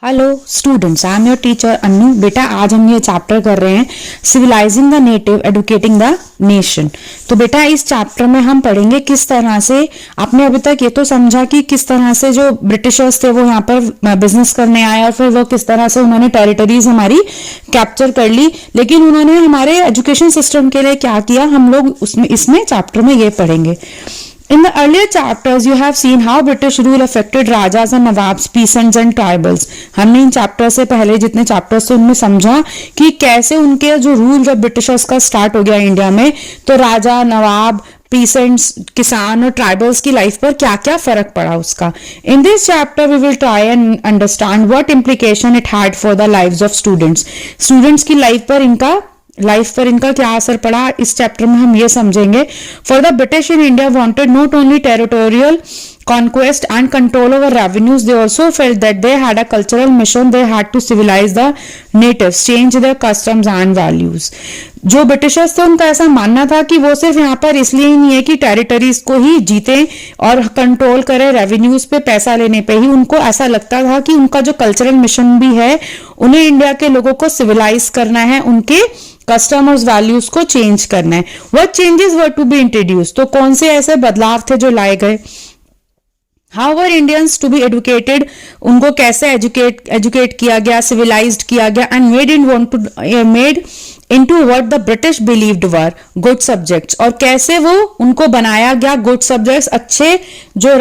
Hello students, I am your teacher Annu. बेटा आज हम ये चैप्टर कर रहे हैं civilising the native educating the nation. तो बेटा इस चैप्टर में हम पढ़ेंगे किस तरह से आपने अभी तक ये तो समझा कि किस तरह से जो ब्रिटिशर्स थे वो यहाँ पर बिजनेस करने आए और फिर वो किस तरह से उन्होंने टेरिटरीज हमारी कैप्चर कर ली, लेकिन उन्होंने हमारे एजुकेशन सिस्टम के लिए क्या किया हम लोग उसमें इसमें चैप्टर में ये पढ़ेंगे। In the earlier chapters, you have seen how British rule affected rajas and nawabs, peasants and tribals। हमने इन चैप्टर से पहले जितने चैप्टर्स थे उनमें समझा कि कैसे उनके जो रूल जब ब्रिटिशर्स का स्टार्ट हो गया इंडिया में तो राजा, नवाब, पीसेंट्स, किसान और ट्राइबल्स की लाइफ पर क्या क्या फर्क पड़ा उसका। In this chapter we will try and understand what implication it had for the lives of students की लाइफ पर इनका क्या असर पड़ा। इस चैप्टर में हम ये समझेंगे। For the British in India wanted not only territorial conquest and control over revenues, they also felt that they had a cultural mission, they had to civilize the natives, change their customs and values। जो Britishers थे उनका ऐसा मानना था कि वो सिर्फ यहाँ पर इसलिए ही नहीं है कि टेरिटरीज को ही जीते और कंट्रोल करे, रेवेन्यूज पे पैसा लेने पे ही, उनको ऐसा लगता था कि उनका जो कल्चरल मिशन भी है उन्हें इंडिया के लोगों को सिविलाइज करना है, उनके कस्टम और वैल्यूज को चेंज करना है। What changes were to be introduce, तो कौन से ऐसे बदलाव थे जो लाए गए। How were Indians to be educated, उनको कैसे एजुकेट किया गया, सिविलाइज्ड किया गया and made into what the British believed were good subjects, और कैसे वो उनको बनाया गया good subjects, अच्छे जो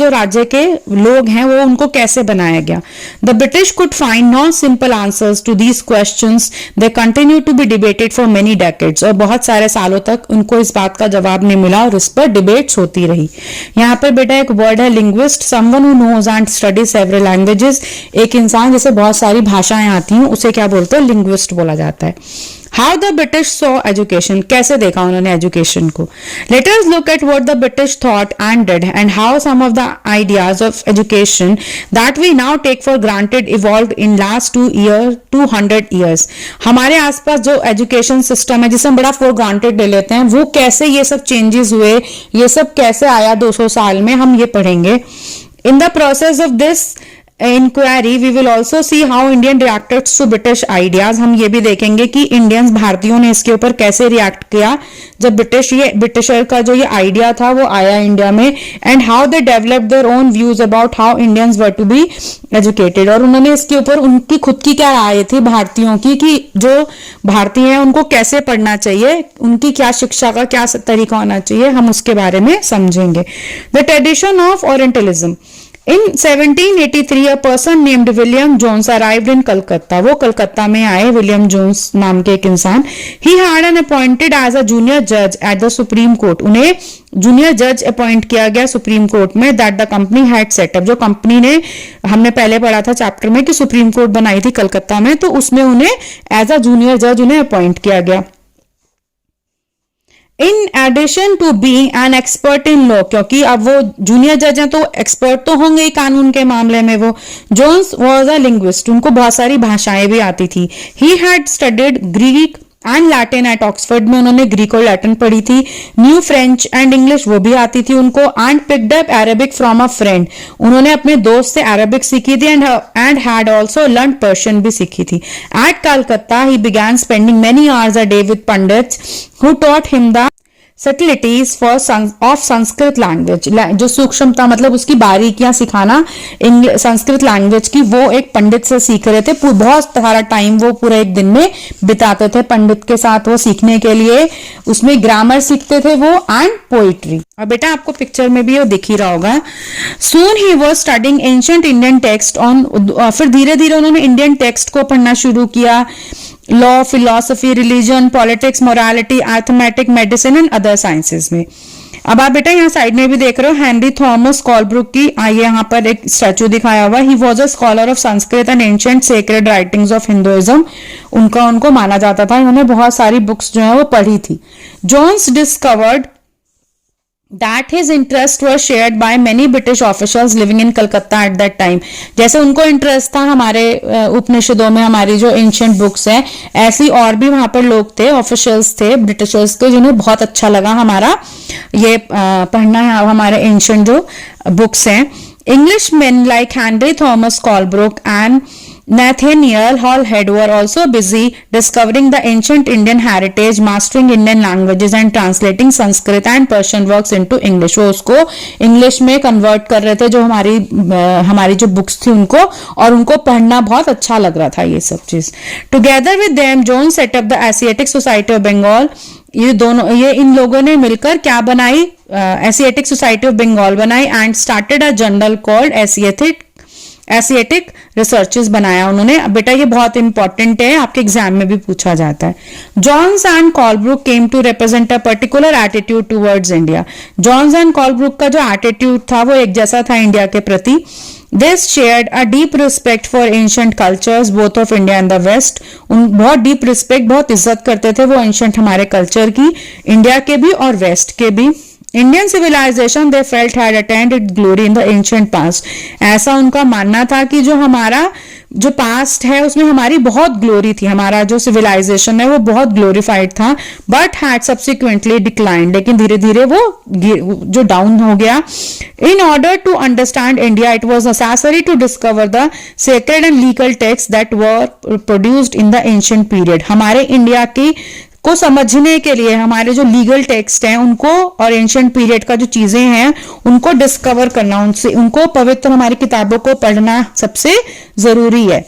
राज्य के लोग हैं वो उनको कैसे बनाया गया। The British could find no simple answers to these questions, they continued to be debated for many decades, और बहुत सारे सालों तक उनको इस बात का जवाब नहीं मिला और इस पर डिबेट्स होती रही। यहाँ पर बेटा एक वर्ड है linguist, someone who knows and studies several languages। एक इंसान जैसे बहुत सारी भाषाएं आती हैं उसे क्या बोलते हैं, लिंग्विस्ट बोला जाता है। How the British saw education, कैसे देखा उन्होंने एजुकेशन को। Let us look at what the British thought and did and how some of the ideas of education that we now take for granted evolved in last 200 years। हमारे आसपास जो education system है जिसे हम बड़ा for granted ले लेते हैं वो कैसे ये सब चेंजेस हुए, ये सब कैसे आया 200 साल में, हम ये पढ़ेंगे। In the process of this inquiry we will also see how Indian reacted to British ideas. हम ये भी देखेंगे कि इंडियंस, भारतीयों ने इसके ऊपर कैसे रिएक्ट किया जब ब्रिटिशर का जो ये आइडिया था वो आया इंडिया में, and how they develop their own views about how Indians were to be educated. और उन्होंने इसके ऊपर उनकी खुद की क्या राय थी भारतीयों की कि जो भारतीय हैं उनको कैसे पढ़ना चाहिए, उनकी क्या शिक्षा का क्या तरीका होना चाहिए, हम उसके बारे में समझेंगे। The tradition of orientalism. In 1783 a person named William Jones arrived in Calcutta। वो कलकत्ता में आए, विलियम जोन्स नाम के एक इंसान। He had an appointed as a junior judge at the Supreme Court। उन्हें जूनियर जज अपॉइंट किया गया सुप्रीम कोर्ट में, that the company had setup. जो कंपनी ने, हमने पहले पढ़ा था चैप्टर में कि सुप्रीम कोर्ट बनाई थी कलकत्ता में, तो उसमें उन्हें एज अ जूनियर जज उन्हें अपॉइंट किया गया। In addition to being an expert in law, क्योंकि अब वो जूनियर जज हैं तो एक्सपर्ट तो होंगे ही कानून के मामले में। वो जोन्स वाज अ लिंग्विस्ट, उनको बहुत सारी भाषाएं भी आती थी। He had studied Greek and Latin at Oxford में उन्होंने ग्रीक और लैटिन पढ़ी थी। न्यू फ्रेंच एंड इंग्लिश वो भी आती थी उनको। And picked up Arabic from a friend, उन्होंने अपने दोस्त से अरेबिक सीखी थी। And had also learn Persian भी सीखी थी। At Calcutta he began spending many hours a day with pandits who taught him the subtleties of Sanskrit language. जो सूक्ष्मता मतलब उसकी बारीकियां सिखाना संस्कृत लैंग्वेज की, वो एक पंडित से सीख रहे थे। बहुत सारा टाइम वो पूरे एक दिन में बिताते थे पंडित के साथ वो सीखने के लिए। उसमें ग्रामर सीखते थे वो एंड पोइट्री। और बेटा आपको पिक्चर में भी वो दिख ही रहा होगा। Soon he was studying ancient Indian text on, फिर धीरे धीरे उन्होंने इंडियन टेक्स्ट को पढ़ना शुरू किया। Law, philosophy, religion, politics, morality, arithmetic, medicine and other sciences में। अब आप बेटा यहाँ साइड में भी देख रहे हो हेनरी थॉमस कॉलब्रुक की, आइए यहाँ पर एक स्टैचू दिखाया हुआ। He was a scholar of Sanskrit and ancient sacred writings of Hinduism. उनको माना जाता था, इन्होंने बहुत सारी बुक्स जो है वो पढ़ी थी। Jones discovered that his interests were shared by many British officials living in Calcutta at that time। जैसे उनको इंटरेस्ट था हमारे उपनिषदों में, हमारी जो एंशिएंट बुक्स हैं, ऐसी और भी वहां पर लोग थे, ऑफिशियल्स थे ब्रिटिशर्स के, जिन्हें बहुत अच्छा लगा हमारा ये पढ़ना है, हमारे एंशिएंट जो बुक्स हैं। Englishmen like Henry Thomas Colebrook and Nathaniel Hallhead were also busy discovering the ancient Indian heritage, mastering Indian languages and translating Sanskrit and Persian works into English. वो उसको इंग्लिश में कन्वर्ट कर रहे थे, जो हमारी जो बुक्स थी उनको, और उनको पढ़ना बहुत अच्छा लग रहा था ये सब चीज. Together with them John set up the Asiatic Society of Bengal. ये इन लोगों ने मिलकर क्या बनाई, एशियाटिक सोसाइटी ऑफ बंगाल बनाई, and started a journal called Asiatic researches बनाया उन्होंने. बेटा ये बहुत इंपॉर्टेंट है, आपके एग्जाम में भी पूछा जाता है. Jones and Colebrooke came to represent a particular attitude towards India. Jones and Colebrooke का जो एटीट्यूड था वो एक जैसा था इंडिया के प्रति. They shared a deep respect for ancient cultures both of India and the West. उन बहुत डीप रिस्पेक्ट, बहुत इज्जत करते थे वो एंशंट हमारे कल्चर की, इंडिया के भी और वेस्ट के भी. Indian civilisation they felt had attained it glory in the ancient past. ऐसा उनका मानना था कि जो हमारा जो पास्ट है उसमें हमारी बहुत ग्लोरी थी, हमारा जो सिविलाइजेशन है वो बहुत ग्लोरीफाइड था. बट हैड सब्सिक्वेंटली डिक्लाइंड, लेकिन धीरे धीरे वो जो डाउन हो गया. In order to understand India it was necessary to discover the sacred and legal text that were produced in the ancient period. हमारे इंडिया की को समझने के लिए हमारे जो लीगल टेक्स्ट हैं उनको और एंशिएंट पीरियड का जो चीजें हैं उनको डिस्कवर करना, उनसे उनको पवित्र हमारी किताबों को पढ़ना सबसे जरूरी है.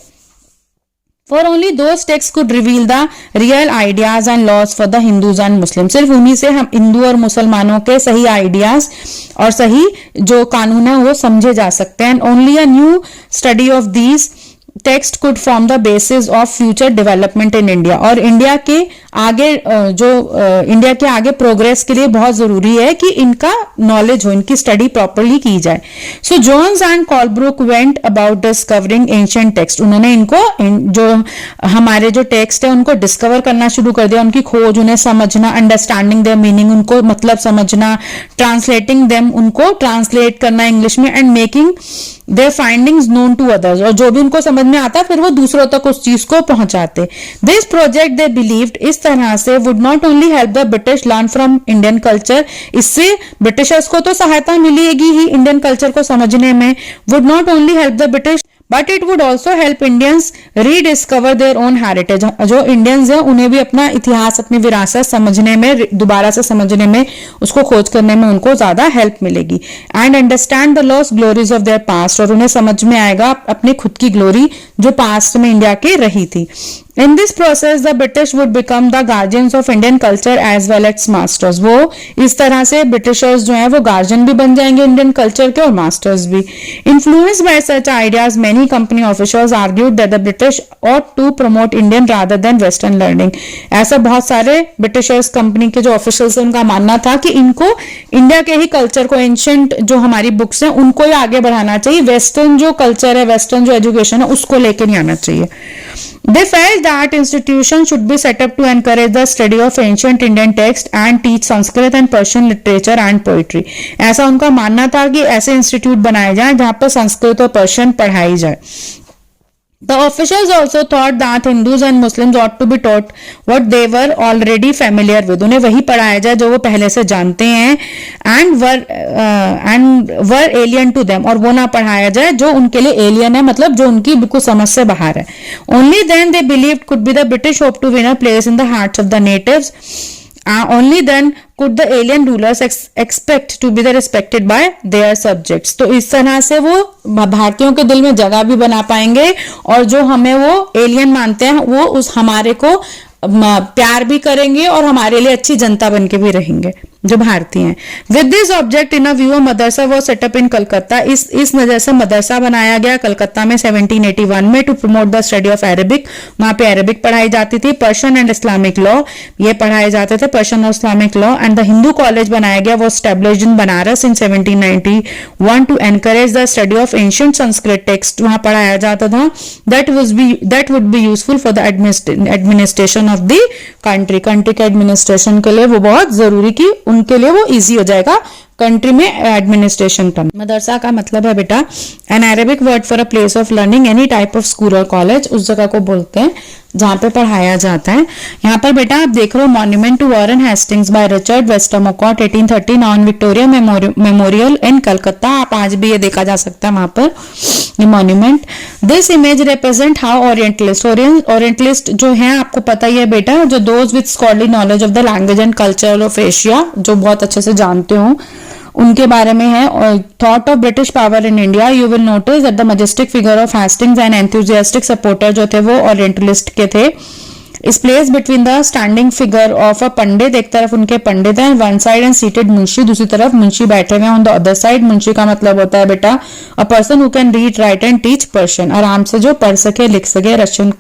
For only those texts could reveal the real ideas and laws for the Hindus and Muslims. सिर्फ उन्हीं से हम हिंदू और मुसलमानों के सही आइडियाज और सही जो कानून है वो समझे जा सकते हैं. Only a new study of these text could form the basis of future development in India. और इंडिया के आगे इंडिया के आगे प्रोग्रेस के लिए बहुत जरूरी है कि इनका नॉलेज हो, इनकी स्टडी प्रॉपरली की जाए. So Jones and Colebrooke went about discovering ancient text. उन्होंने इनको जो हमारे जो टेक्स्ट है उनको डिस्कवर करना शुरू कर दिया, उनकी खोज, उन्हें समझना, अंडरस्टैंडिंग देयर मीनिंग, उनको मतलब समझना, ट्रांसलेटिंग देम, उनको ट्रांसलेट करना इंग्लिश में, and making their findings known to others. और जो भी उनको समझ में आता फिर वो दूसरों तक उस चीज को पहुंचाते. दिस प्रोजेक्ट दे बिलीव्ड, इस तरह से, would not only help the British learn from Indian culture. इससे ब्रिटिशर्स को तो सहायता मिलेगी ही इंडियन कल्चर को समझने में. Would not only help the British but it would also help Indians rediscover their own heritage. जो इंडियंस हैं उन्हें भी अपना इतिहास, अपनी विरासत समझने में, दोबारा से समझने में, उसको खोज करने में उनको ज्यादा हेल्प मिलेगी. And understand the lost glories of their past. और उन्हें समझ में आएगा अपनी खुद की ग्लोरी जो पास्ट में इंडिया के रही थी. In this process, the British would become the guardians of Indian culture as well as masters. वो इस तरह से ब्रिटिशर्स जो हैं वो गार्जियन भी बन जाएंगे इंडियन कल्चर के और मास्टर्स भी. Influenced by such ideas, many company officials argued that the British ought to promote Indian rather than Western learning. ऐसा बहुत सारे ब्रिटिशर्स कंपनी के जो ऑफिशियल्स हैं उनका मानना था कि इनको इंडिया के ही कल्चर को, एंशिएंट जो हमारी बुक्स हैं उनको ही आगे बढ़ाना चाहिए, वेस्टर्न जो कल्चर है, वेस्टर्न जो एजुकेशन है उसको लेकर नहीं आना चाहिए. They felt that institutions should be set up to encourage the study of ancient Indian text and teach Sanskrit and Persian literature and poetry. ऐसा उनका मानना था कि ऐसे इंस्टीट्यूट बनाए जाएं जहां पर संस्कृत और पर्शियन पढ़ाई जाए. The officials also thought that Hindus and Muslims ought to be taught what they were already familiar with. उन्हें वही पढ़ाया जाए जो वो पहले से जानते हैं, and were alien to them. और वो ना पढ़ाया जाए जो उनके लिए alien है, मतलब जो उनकी बिल्कुल समझ से बाहर है. Only then they believed could be the British hope to win a place in the hearts of the natives. Only then could the alien rulers expect to be respected by their subjects. तो इस तरह से वो भारतीयों के दिल में जगह भी बना पाएंगे और जो हमें वो एलियन मानते हैं वो उस हमारे को प्यार भी करेंगे और हमारे लिए अच्छी जनता बन के भी रहेंगे जो भारतीय हैं. With this object in a view मदरसा वो सेटअप इन कलकत्ता. इस नजर से मदरसा बनाया गया कलकत्ता में 1781 में to promote the study of Arabic. वहां पे अरेबिक पढ़ाई जाती थी. पर्शियन एंड इस्लामिक लॉ ये पढ़ाए जाते थे, पर्शियन और Islamic law. And the Hindu college बनाया गया, वो established in Banaras in 1791 to encourage the study of ancient Sanskrit text. वहां पढ़ाया जाता था. That would be useful for the administration of the country. Country के एडमिनिस्ट्रेशन के लिए वो बहुत जरूरी की उनके लिए वो इजी हो जाएगा कंट्री में एडमिनिस्ट्रेशन करना. मदरसा का मतलब है बेटा N Arabic word for a place of learning, any type of school और कॉलेज. उस जगह को बोलते हैं जहाँ पे पढ़ाया जाता है। यहाँ पर बेटा आप देख रहे हो monument to Warren Hastings by Richard Westmacott 1830 on Victoria Memorial in Calcutta. आप आज भी ये देखा जा सकता है वहां पर ये monument. This image represent how orientalist जो है आपको पता ही है बेटा, जो those with scholarly knowledge of the language and culture of Asia, जो बहुत अच्छे से जानते हो उनके बारे में है। और thought of British power in India, you will notice that the majestic figure of Hastings and enthusiastic supporter जो थे वो ओरिएंटलिस्ट के थे। इस place between the standing figure of a pandit, एक तरफ उनके पंडित हैं, one side and seated munshi, दूसरी तरफ मुंशी बैठे हुए हैं ऑन द अदर साइड। मुंशी का मतलब होता है बेटा a person who can read write and teach Persian, आराम से जो पढ़ सके लिख सके रशियन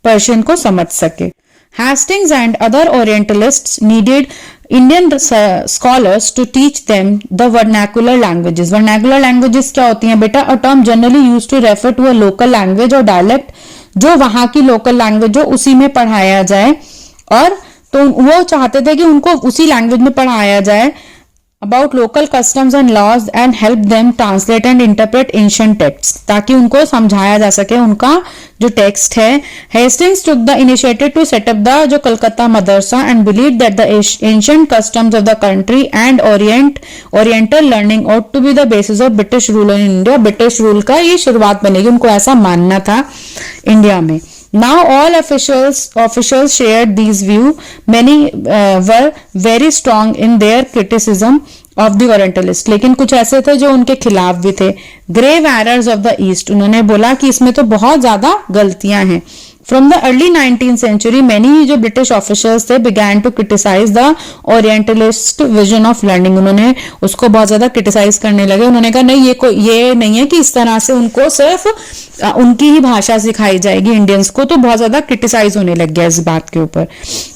पर्शियन को समझ सके। Hastings and other Orientalists needed Indian scholars to teach them the vernacular languages. Vernacular languages क्या होती हैं बेटा? A term generally used to refer to a local language or dialect, जो वहां की लोकल लैंग्वेज हो उसी में पढ़ाया जाए। और तो वो चाहते थे कि उनको उसी लैंग्वेज में पढ़ाया जाए about local customs and laws and help them translate and interpret ancient texts, ताकि उनको समझाया जा सके उनका जो टेक्स्ट है। Hastings took the initiative to set up the जो Calcutta Madrasa and believed that the ancient customs of the country and oriental learning ought to be the basis of British rule in India। British rule का ये शुरुआत बनेगी, उनको ऐसा मानना था India में। Now all officials shared these views. Many were very strong in their criticism of the Orientalists, लेकिन कुछ ऐसे थे जो उनके खिलाफ भी थे। Grave errors of the East, उन्होंने बोला कि इसमें तो बहुत ज्यादा गलतियां हैं। From the early 19th century, many जो ब्रिटिश ऑफिसर्स थे began to criticize the Orientalist vision of learning। उन्होंने उसको बहुत ज्यादा क्रिटिसाइज करने लगे। उन्होंने कहा नहीं ये नहीं है कि इस तरह से उनको सिर्फ उनकी ही भाषा सिखाई जाएगी इंडियंस को, तो बहुत ज्यादा क्रिटिसाइज होने लग गया इस बात के ऊपर।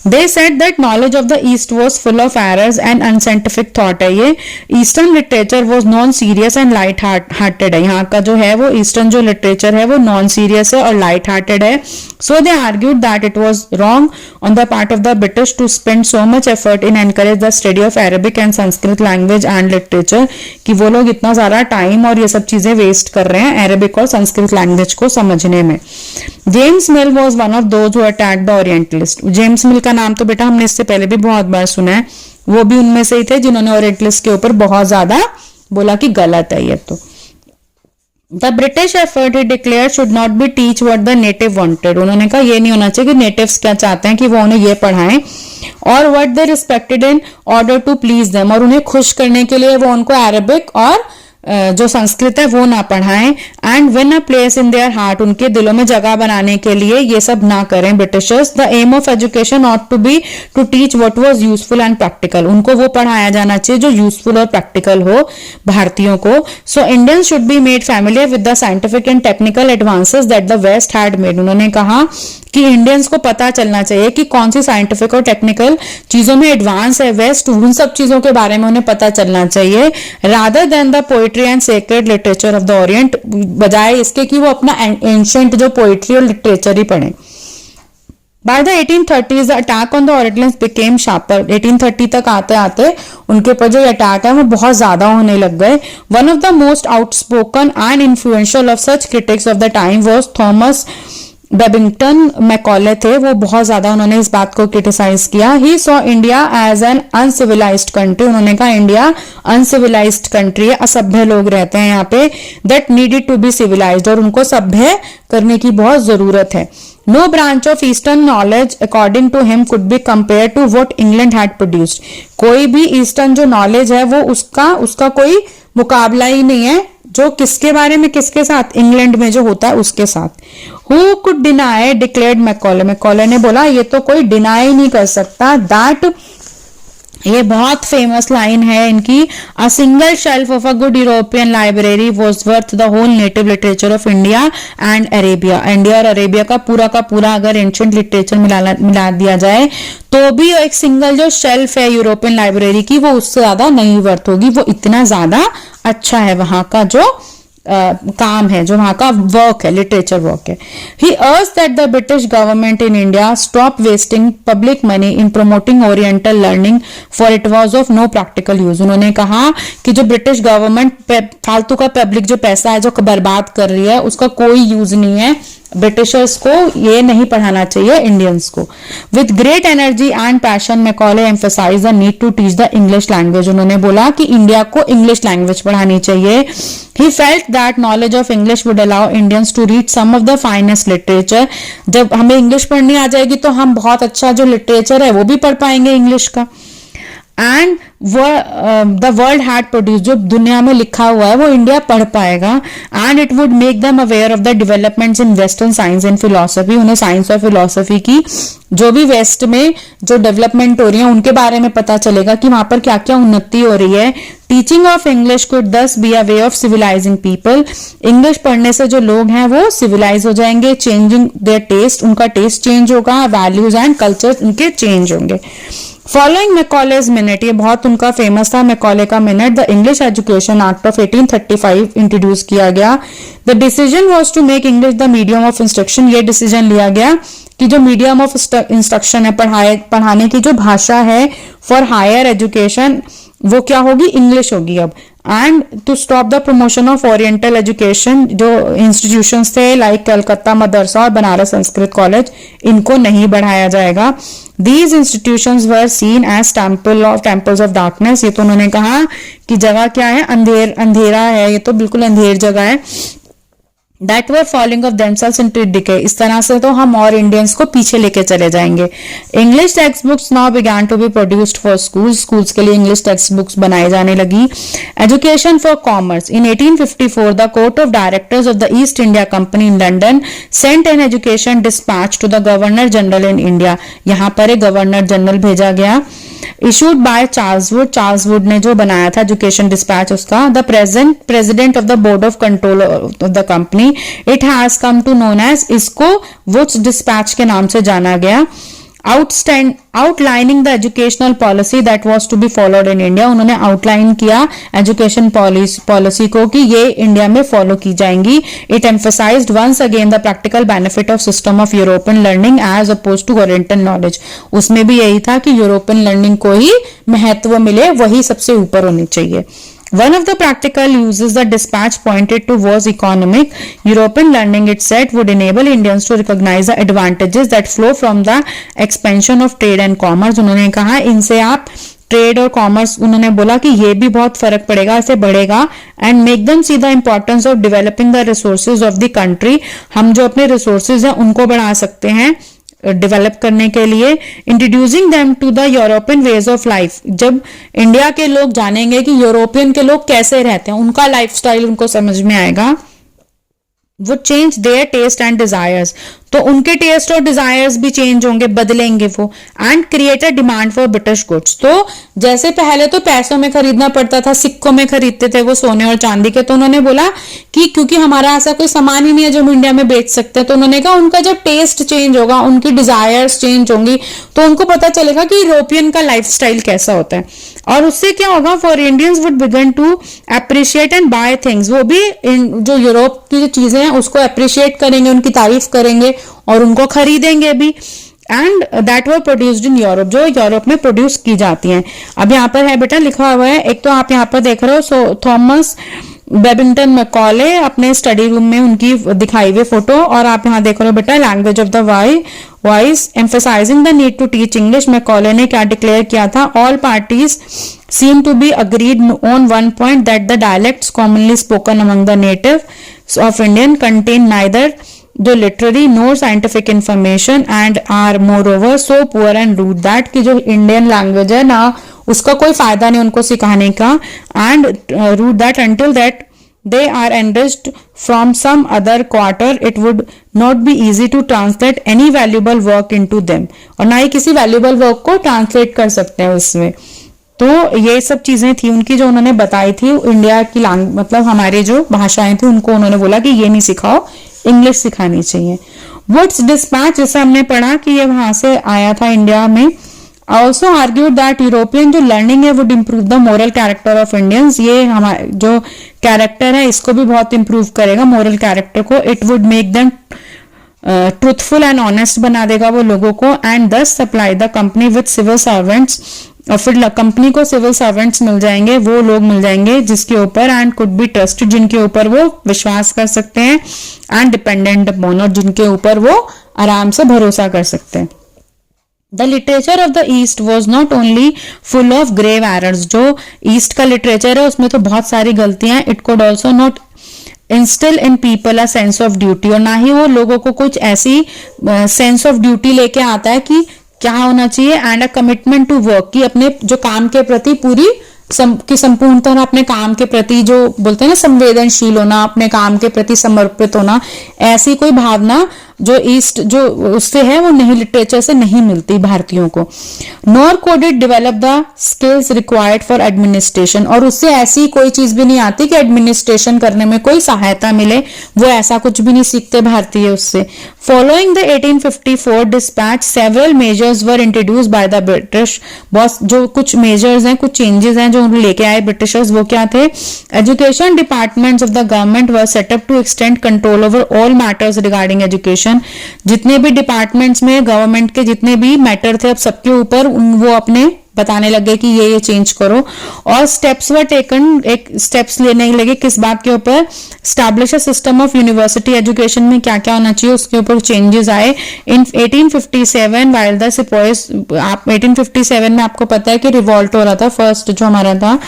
They said that knowledge of the East was full of errors and unscientific thought है। ये eastern literature was non serious and light hearted है। यहाँ का जो है वो ईस्टर्न जो लिटरेचर है वो नॉन सीरियस है और लाइट हार्टेड है। So they argued that it was wrong on the part of the British to spend so much effort in encourage the study of Arabic and Sanskrit language and literature, कि वो लोग इतना ज़्यादा time और ये सब चीज़ें वेस्ट कर रहे हैं अरेबिक और संस्कृत लैंग्वेज को समझने में। James mill was one of those who attacked the Orientalist। James मिल का नाम तो बेटा हमने इससे पहले भी बहुत बार सुना है, वो भी उनमें से ही थे जिन्होंने ओरिएंटलिस्ट के ऊपर बहुत ज़्यादा बोला कि गलत है ये तो। The British effort, he declared, should not be teach what the native wanted। उन्होंने कहा ये नहीं होना चाहिए कि नेटिव्स क्या चाहते हैं कि वो उन्हें ये पढ़ाएं, और what they respected in order to please them, और उन्हें खुश करने के लिए वो उनको अरबिक और जो संस्कृत है वो ना पढ़ाएं। And win a place in their heart, उनके दिलों में जगह बनाने के लिए ये सब ना करें Britishers. The aim of education ought to be to teach what was useful and practical, उनको वो पढ़ाया जाना चाहिए जो यूजफुल और प्रैक्टिकल हो भारतीयों को। So Indians should be made familiar with the scientific and technical advances that the West had made. उन्होंने कहा कि इंडियंस को पता चलना चाहिए कि कौन सी साइंटिफिक और टेक्निकल चीजों में एडवांस है वेस्ट, उन सब चीजों के बारे में उन्हें पता चलना चाहिए। Rather than the poetry and sacred literature of the Orient, बजाय इसके कि वो अपना एंशिएंट जो पोइट्री और लिटरेचर ही पढ़े। By the 1830s, the attack on the Orientalists became sharper। 1830 तक आते आते उनके ऊपर जो अटैक है वो बहुत ज्यादा होने लग गए। One of the most outspoken and influential of such critics of the time was Thomas Babington Macaulay थे, वो बहुत ज्यादा उन्होंने इस बात को क्रिटिसाइज किया। He saw India as an uncivilised country, उन्होंने कहा इंडिया अनसिविलाइज्ड कंट्री है, असभ्य लोग रहते हैं यहाँ पे, that needed to be civilised, और उनको सभ्य करने की बहुत जरूरत है। No branch of eastern knowledge according to him could be compare to what England had produced, कोई भी ईस्टर्न जो नॉलेज है वो उसका कोई मुकाबला ही नहीं है जो किसके बारे में, किसके साथ, इंग्लैंड में जो होता है उसके साथ। Who could deny, declared Macaulay ने बोला ये तो कोई डिनाई नहीं कर सकता दैट, ये बहुत फेमस लाइन है इनकी, a single shelf of a good European library was worth the whole native literature of India and Arabia. India और अरेबिया का पूरा अगर एंशिएंट लिटरेचर मिला दिया जाए तो भी एक सिंगल जो शेल्फ है यूरोपियन लाइब्रेरी की वो उससे ज्यादा नहीं वर्थ होगी, वो इतना ज्यादा अच्छा है वहां का जो काम है, जो वहां का वर्क है, लिटरेचर वर्क है। He urged that the British government in India stop wasting public money in promoting Oriental learning, for it was of no practical use। उन्होंने कहा कि जो ब्रिटिश गवर्नमेंट फालतू का पब्लिक जो पैसा है जो बर्बाद कर रही है उसका कोई यूज नहीं है ब्रिटिशर्स को ये नहीं पढ़ाना चाहिए इंडियंस को। With great energy and passion Macaulay emphasise the need to teach the English language. उन्होंने बोला कि इंडिया को इंग्लिश लैंग्वेज पढ़ानी चाहिए। He felt that knowledge of English would allow Indians to read some of the finest literature. जब हमें English पढ़नी आ जाएगी तो हम बहुत अच्छा जो लिटरेचर है वो भी पढ़ पाएंगे इंग्लिश का। And the world had produce, जो दुनिया में लिखा हुआ है वो इंडिया पढ़ पाएगा। And it would make them aware of the developments in western science and philosophy. उन्हें साइंस और फिलोसफी की जो भी वेस्ट में जो डेवलपमेंट हो रही है उनके बारे में पता चलेगा कि वहां पर क्या क्या उन्नति हो रही है। Teaching of English could thus be a way of civilising people. English पढ़ने से जो लोग हैं वो सिविलाइज हो जाएंगे, चेंजिंग देयर टेस्ट, उनका टेस्ट चेंज होगा, वैल्यूज एंड कल्चर उनके चेंज होंगे। फॉलोइंग मैकॉलेज मिनट, ये बहुत उनका फेमस था मैकॉले का minute. The English education act of 1835 introduce किया गया। The decision was to make English the medium of instruction. ये डिसीजन लिया गया कि जो मीडियम ऑफ इंस्ट्रक्शन है, पढ़ाने की जो भाषा है फॉर हायर एजुकेशन वो क्या होगी, इंग्लिश होगी अब। And to stop the promotion of oriental education, जो इंस्टीट्यूशंस थे लाइक कलकत्ता मदरसा और बनारस संस्कृत कॉलेज, इनको नहीं बढ़ाया जाएगा। These institutions were seen as temples of darkness। ये तो उन्होंने कहा कि जगह क्या है, अंधेरा है, ये तो बिल्कुल अंधेर जगह है। That were falling of themselves into decay। इस तरह से तो हम और इंडियंस को पीछे लेके चले जाएंगे। English text books now began to be produced for schools। Schools के लिए इंग्लिश टेक्स्ट बुक्स बनाई जाने लगी। Education for commerce. In 1854 the court of directors of the East India Company in London sent an education dispatch to the Governor General in India। यहाँ पर एक governor general भेजा गया। Issued by Charles Wood. Charles Wood ने जो बनाया था education dispatch उसका। The president of the board of control of the company. It has come to known as, इसको वुड्स डिस्पैच के नाम से जाना गया। Outlining the educational policy that was to be followed in India. उन्होंने outline किया education policy को कि ये इंडिया में फॉलो की जाएंगी। It emphasised once again the practical benefit of system of European learning as oppose to oriental knowledge. उसमें भी यही था कि यूरोपियन लर्निंग को ही महत्व मिले, वही सबसे ऊपर होनी चाहिए। One of the practical uses the dispatch pointed to was economic. European learning, it said, would enable Indians to recognize the advantages that flow from the expansion of trade and commerce। उन्होंने कहा इनसे आप trade और commerce, उन्होंने बोला कि ये भी बहुत फर्क पड़ेगा, इससे बढ़ेगा। And make them see the importance of developing the resources of the country. हम जो अपने रिसोर्सेज हैं उनको बढ़ा सकते हैं डेवलप करने के लिए। Introducing them to the European ways of life. जब इंडिया के लोग जानेंगे कि यूरोपियन के लोग कैसे रहते हैं, उनका लाइफस्टाइल उनको समझ में आएगा। would change their taste and desires। तो उनके टेस्ट और डिजायर्स भी चेंज होंगे, बदलेंगे वो। And create a demand for British goods. तो जैसे पहले तो पैसों में खरीदना पड़ता था, सिक्कों में खरीदते थे वो सोने और चांदी के, तो उन्होंने बोला कि क्योंकि हमारा ऐसा कोई सामान ही नहीं है जो हम इंडिया में बेच सकते हैं, तो उन्होंने कहा उनका जब टेस्ट चेंज होगा, उनकी डिजायर्स चेंज होंगी, तो उनको पता चलेगा कि यूरोपियन का लाइफस्टाइल कैसा होता है। और उससे क्या होगा, for Indians would begin to appreciate and buy things. वो भी जो यूरोप की जो चीजें हैं उसको अप्रिशिएट करेंगे, उनकी तारीफ करेंगे और उनको खरीदेंगे भी। And that were produced in Europe, जो यूरोप में प्रोड्यूस की जाती हैं। अब यहाँ पर है बेटा लिखा हुआ है, एक तो आप यहाँ पर देख रहे हो, सो थॉमस बेबिंगटन मैकॉले अपने स्टडी रूम में उनकी दिखाई हुई फोटो, और आप यहाँ देख रहे हो बेटा language of the voice emphasising the need to teach English. Macaulay ने क्या डिक्लेयर किया था, all parties seem to be agreed on one point, that the dialects commonly spoken among the natives of Indian contain neither the literary nor scientific information and are moreover so poor and rude that कि जो Indian language है ना उसका कोई फायदा नहीं उनको सिखाने का, and rude that until that they are enriched from some other quarter it would not be easy to translate any valuable work into them। और ना ही किसी valuable work को translate कर सकते हैं उसमें। तो ये सब चीजें थी उनकी जो उन्होंने बताई थी। इंडिया की मतलब हमारी जो भाषाएं थी उनको उन्होंने बोला कि ये नहीं सिखाओ, इंग्लिश सिखानी चाहिए। वुड्स डिस्पैच, जैसे हमने पढ़ा कि ये वहां से आया था इंडिया में। ऑल्सो आर्ग्यूड दैट यूरोपियन जो लर्निंग है would improve the moral character of Indians. ये हमारे जो कैरेक्टर है इसको भी बहुत इंप्रूव करेगा, मोरल कैरेक्टर को। It would make them truthful and honest बना देगा वो लोगों को। And thus supply the company with civil servants और फिर कंपनी को सिविल सर्वेंट्स मिल जाएंगे, वो लोग मिल जाएंगे जिसके ऊपर एंड कुड बी ट्रस्टेड, जिनके ऊपर वो विश्वास कर सकते हैं, एंड डिपेंडेंट अपॉन, और जिनके ऊपर वो आराम से भरोसा कर सकते हैं। The literature of the East was not only full of grave errors, जो ईस्ट का लिटरेचर है उसमें तो बहुत सारी गलतियां हैं। It could also not instill in people a sense of duty, और ना ही वो लोगों को कुछ ऐसी सेंस ऑफ ड्यूटी लेके आता है कि क्या होना चाहिए, and a commitment to work, कि अपने जो काम के प्रति पूरी की संपूर्णतः अपने काम के प्रति जो बोलते हैं ना संवेदनशील होना, अपने काम के प्रति समर्पित होना, ऐसी कोई भावना जो ईस्ट जो उससे है वो नहीं, लिटरेचर से नहीं मिलती भारतीयों को। Nor code it develop the skills required for administration, और उससे ऐसी कोई चीज भी नहीं आती कि एडमिनिस्ट्रेशन करने में कोई सहायता मिले, वो ऐसा कुछ भी नहीं सीखते भारतीय उससे। Following the 1854 dispatch several measures were introduced by the British, बहुत जो कुछ मेजर्स हैं, कुछ चेंजेस हैं जो लेके आए ब्रिटिशर्स, वो क्या थे? Education departments of the government were set up to extend control over all matters regarding education, जितने भी डिपार्टमेंट्स में गवर्नमेंट के जितने भी मैटर थे अब सबके ऊपर वो अपने बताने लगे कि ये चेंज करो, और स्टेप्स वर टेकन, एक स्टेप्स लेने लगे किस बात के ऊपर? Establish a system of university education में क्या क्या होना चाहिए उसके ऊपर चेंजेस आए। इन 1857 वाइल द सिपॉइज, आप 1857 में आपको पता है कि रिवॉल्ट हो रहा था, फर्स्ट जो हमारा था,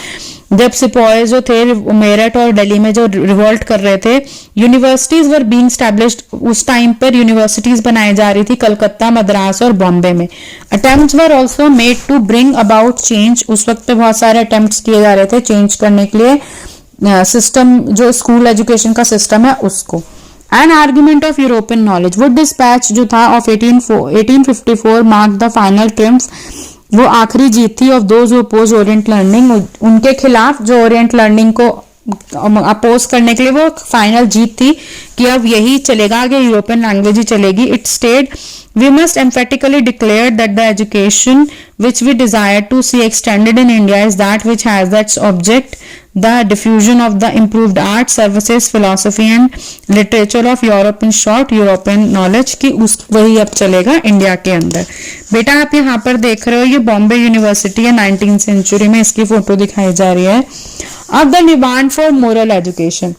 जब सिपॉइज जो थे मेरठ और दिल्ली में जो रिवॉल्ट कर रहे थे, यूनिवर्सिटीज वर बीइंग एस्टैब्लिश्ड, उस टाइम पर यूनिवर्सिटीज बनाई जा रही थी कलकत्ता, मद्रास और बॉम्बे में। Attempts were also made to bring about change, उस वक्त पे बहुत सारे अटेम्प्ट्स किए जा रहे थे चेंज करने के लिए सिस्टम, जो स्कूल एजुकेशन का सिस्टम है उसको। An argument of European knowledge, Wood dispatch जो था of 1854 mark the final triumph, वो आखिरी जीत थी of those who oppose orient learning, उनके खिलाफ जो ओरिएंट लर्निंग को अपोज करने के लिए वो फाइनल जीत थी कि अब यही चलेगा, आगे यूरोपियन लैंग्वेज ही चलेगी। It stated we must emphatically declare that the education which we desire to see extended in India is that which has its object the diffusion of the improved arts, services, philosophy and literature of Europe, in short European knowledge, कि उस वही अब चलेगा India के अंदर। बेटा आप यहाँ पर देख रहे हो ये बॉम्बे यूनिवर्सिटी है, 19th सेंचुरी में इसकी फोटो दिखाई जा रही है। अब the demand for moral education,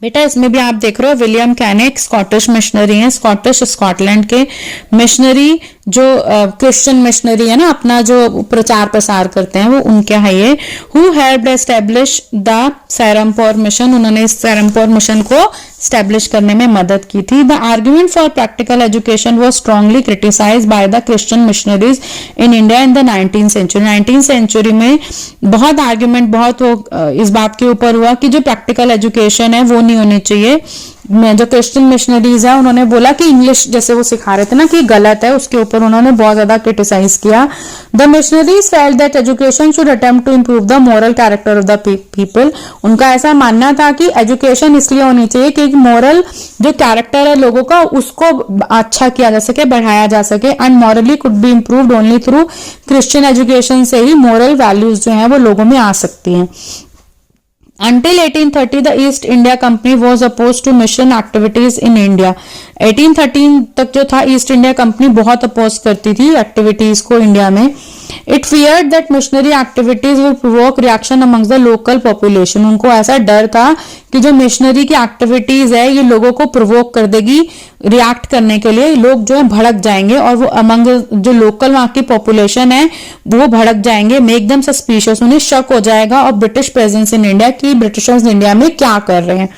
बेटा इसमें भी आप देख रहे हो विलियम कैनिक स्कॉटिश मिशनरी हैं, स्कॉटिश स्कॉटलैंड के मिशनरी, जो क्रिश्चियन मिशनरी है ना, अपना जो प्रचार प्रसार करते हैं वो उनके है ये। Who helped establish the Serampore mission, उन्होंने इस सैरमपोर मिशन को स्टैब्लिश करने में मदद की थी। The argument for practical education was strongly criticised by the Christian missionaries in India in the 19th century. 19th century में बहुत आर्ग्यूमेंट, बहुत इस बात के ऊपर हुआ कि जो प्रैक्टिकल एजुकेशन है वो नहीं होनी चाहिए। जो क्रिश्चियन मिशनरीज है उन्होंने बोला कि इंग्लिश जैसे वो सिखा रहे थे ना कि गलत है, उसके ऊपर उन्होंने बहुत ज्यादा क्रिटिसाइज किया। The missionaries felt that education should attempt to improve the moral character of the people, उनका ऐसा मानना था कि एजुकेशन इसलिए होनी चाहिए कि मोरल जो कैरेक्टर है लोगों का उसको अच्छा किया जा सके, बढ़ाया जा सके, and morally could be improved only through Christian education से ही मोरल वैल्यूज जो है वो लोगों में आ सकती हैं। Until 1830, the East India Company was opposed to mission activities in India. 1813 तक जो था ईस्ट इंडिया कंपनी बहुत अपोज करती थी एक्टिविटीज को इंडिया में। It feared that missionary activities will provoke reaction amongst the local population, उनको ऐसा डर था कि जो मिशनरी की एक्टिविटीज है ये लोगों को प्रोवोक कर देगी, रिएक्ट करने के लिए लोग जो है भड़क जाएंगे और वो अमंग जो लोकल वहां की पॉपुलेशन है वो भड़क जाएंगे, मेक देम सस्पिशियस, उन्हें शक हो जाएगा और ब्रिटिश प्रेजेंस इन इंडिया की ब्रिटिशर्स इंडिया में क्या कर रहे हैं।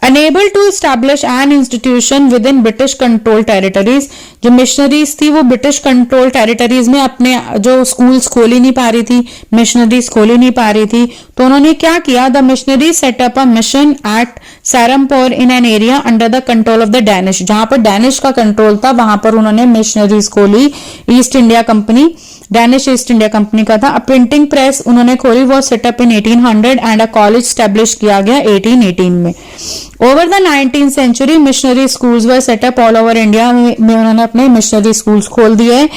Unable to establish an institution within British controlled territories, जो मिशनरीज थी वो ब्रिटिश कंट्रोल टेरिटरीज में अपने जो स्कूल्स खोल ही नहीं पा रही थी, मिशनरीज खोल ही नहीं पा रही थी, तो उन्होंने क्या किया? The missionary set up a mission at Serampore in an area under the control of the Danish, जहां पर डैनिश का कंट्रोल था वहां पर उन्होंने मिशनरीज खोली। East India company, Danish East India company का था। प्रिंटिंग प्रेस उन्होंने खोली, वो set up in 1800 and a college establish किया गया 1818 में। Over the 19th century missionary schools were set up all over India में उन्होंने अपने मिशनरी स्कूल्स खोल दिए।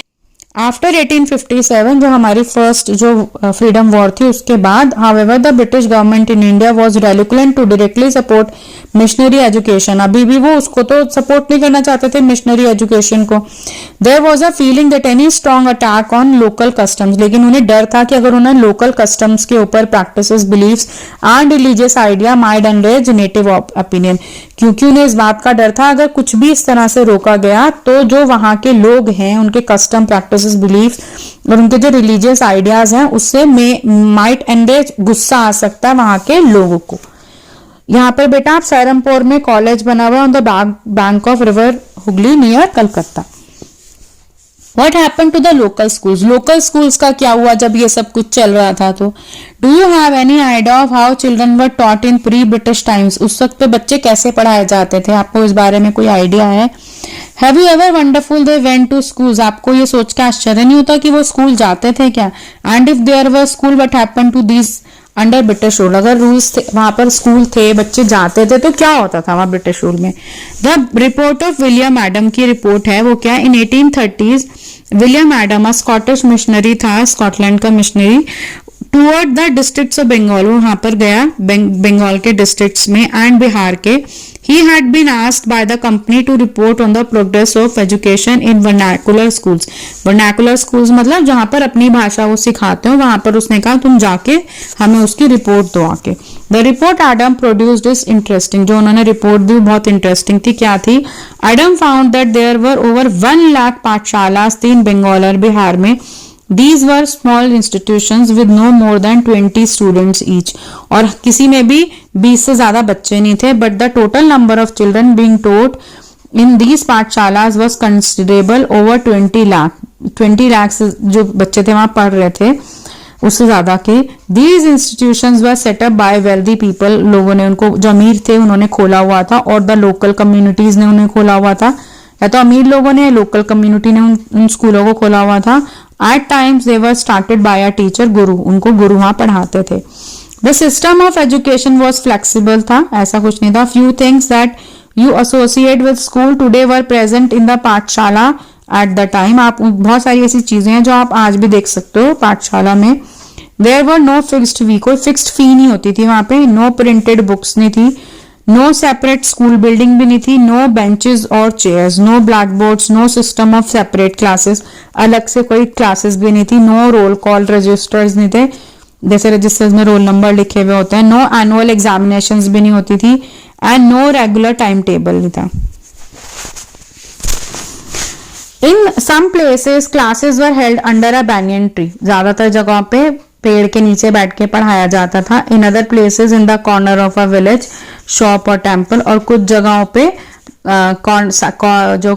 आफ्टर 1857 जो हमारी फर्स्ट जो फ्रीडम वॉर थी उसके बाद, however the British government in India was reluctant to directly support missionary education, अभी भी वो उसको तो सपोर्ट नहीं करना चाहते थे मिशनरी एजुकेशन को। There was a feeling that any strong attack on local customs, लेकिन उन्हें डर था कि अगर उन्हें लोकल कस्टम्स के ऊपर practices, beliefs and religious idea might enrage native opinion, क्योंकि उन्हें इस बात का डर था अगर कुछ भी इस तरह से रोका गया तो जो वहां के लोग हैं उनके कस्टम, प्रैक्टिसेस, बिलीफ और उनके जो रिलीजियस आइडियाज हैं उससे माइट एनरेज, गुस्सा आ सकता है वहां के लोगों को। यहाँ पर बेटा आप सैरमपुर में कॉलेज बना हुआ on the bank of river Hooghly near Calcutta. What happened to the local schools? Local schools का क्या हुआ जब ये सब कुछ चल रहा था? तो do you have any idea of how children were taught in pre British times? उस वक्त पे बच्चे कैसे पढ़ाए जाते थे? आपको इस बारे में कोई आइडिया है? Have you ever wonderful they went to schools? आपको ये सोच के आश्चर्य नहीं होता कि वो स्कूल जाते थे क्या? And if there were school what happened to this under British rule? अगर रूल्स थे वहां पर, स्कूल थे, बच्चे जाते थे, तो क्या होता था वहां ब्रिटिश रूल में? The report of William Adam की रिपोर्ट है, वो क्या, in 1830s William Adam Scottish missionary था, स्कॉटलैंड का missionary, toward the districts of Bengal, वहां पर गया बंगाल के डिस्ट्रिक्ट्स में एंड बिहार के। He had been asked by the company to report on the progress of education in vernacular schools. Vernacular schools मतलब जहां पर अपनी भाषा वो सिखाते हो, वहां पर उसने कहा तुम जाके हमें उसकी रिपोर्ट दो आके। The report Adam produced is interesting. जो उन्होंने रिपोर्ट दी बहुत इंटरेस्टिंग थी। क्या थी? Adam found that there were over 1 lakh पाठशालास थी इन बंगाल और बिहार में। These were small institutions with no more than 20 students each. और किसी में भी 20 से ज्यादा बच्चे नहीं थे, but the total number of children being taught in these पाठशालास was considerable, over 20 lakh. 20 lakhs जो बच्चे थे वहां पढ़ रहे थे, उससे ज्यादा के। These institutions were set up by wealthy people. लोगों ने उनको, जो अमीर थे उन्होंने खोला हुआ था, और the local communities ने उन्हें खोला हुआ था, या तो अमीर लोगों ने, लोकल कम्युनिटी ने उन स्कूलों को खोला हुआ था। At times they were started by a teacher, गुरु, उनको गुरु वहां पढ़ाते थे। The system of education was flexible था, ऐसा कुछ नहीं था। Few things that you associate with school today were present in the पाठशाला at the time. आप बहुत सारी ऐसी चीजें हैं जो आप आज भी देख सकते हो पाठशाला में। There were no fixed fee, कोई fixed fee नहीं होती थी वहां पे। No printed books नहीं थी, नो सेपरेट स्कूल बिल्डिंग भी नहीं थी, नो बेंचेस और chairs, no blackboards, no system of separate classes, अलग से कोई क्लासेस भी नहीं थी, नो रोल कॉल रजिस्टर्स नहीं थे, जैसे रजिस्टर्स में रोल नंबर लिखे हुए होते हैं, नो एनुअल एग्जामिनेशंस भी नहीं होती थी, and no regular time table नहीं था। In some places classes were held under a banyan tree, ज्यादातर जगहों पे पेड़ के नीचे बैठ के पढ़ाया जाता था। In other places in the corner of a village, shop और टेम्पल, और कुछ जगहों पे जो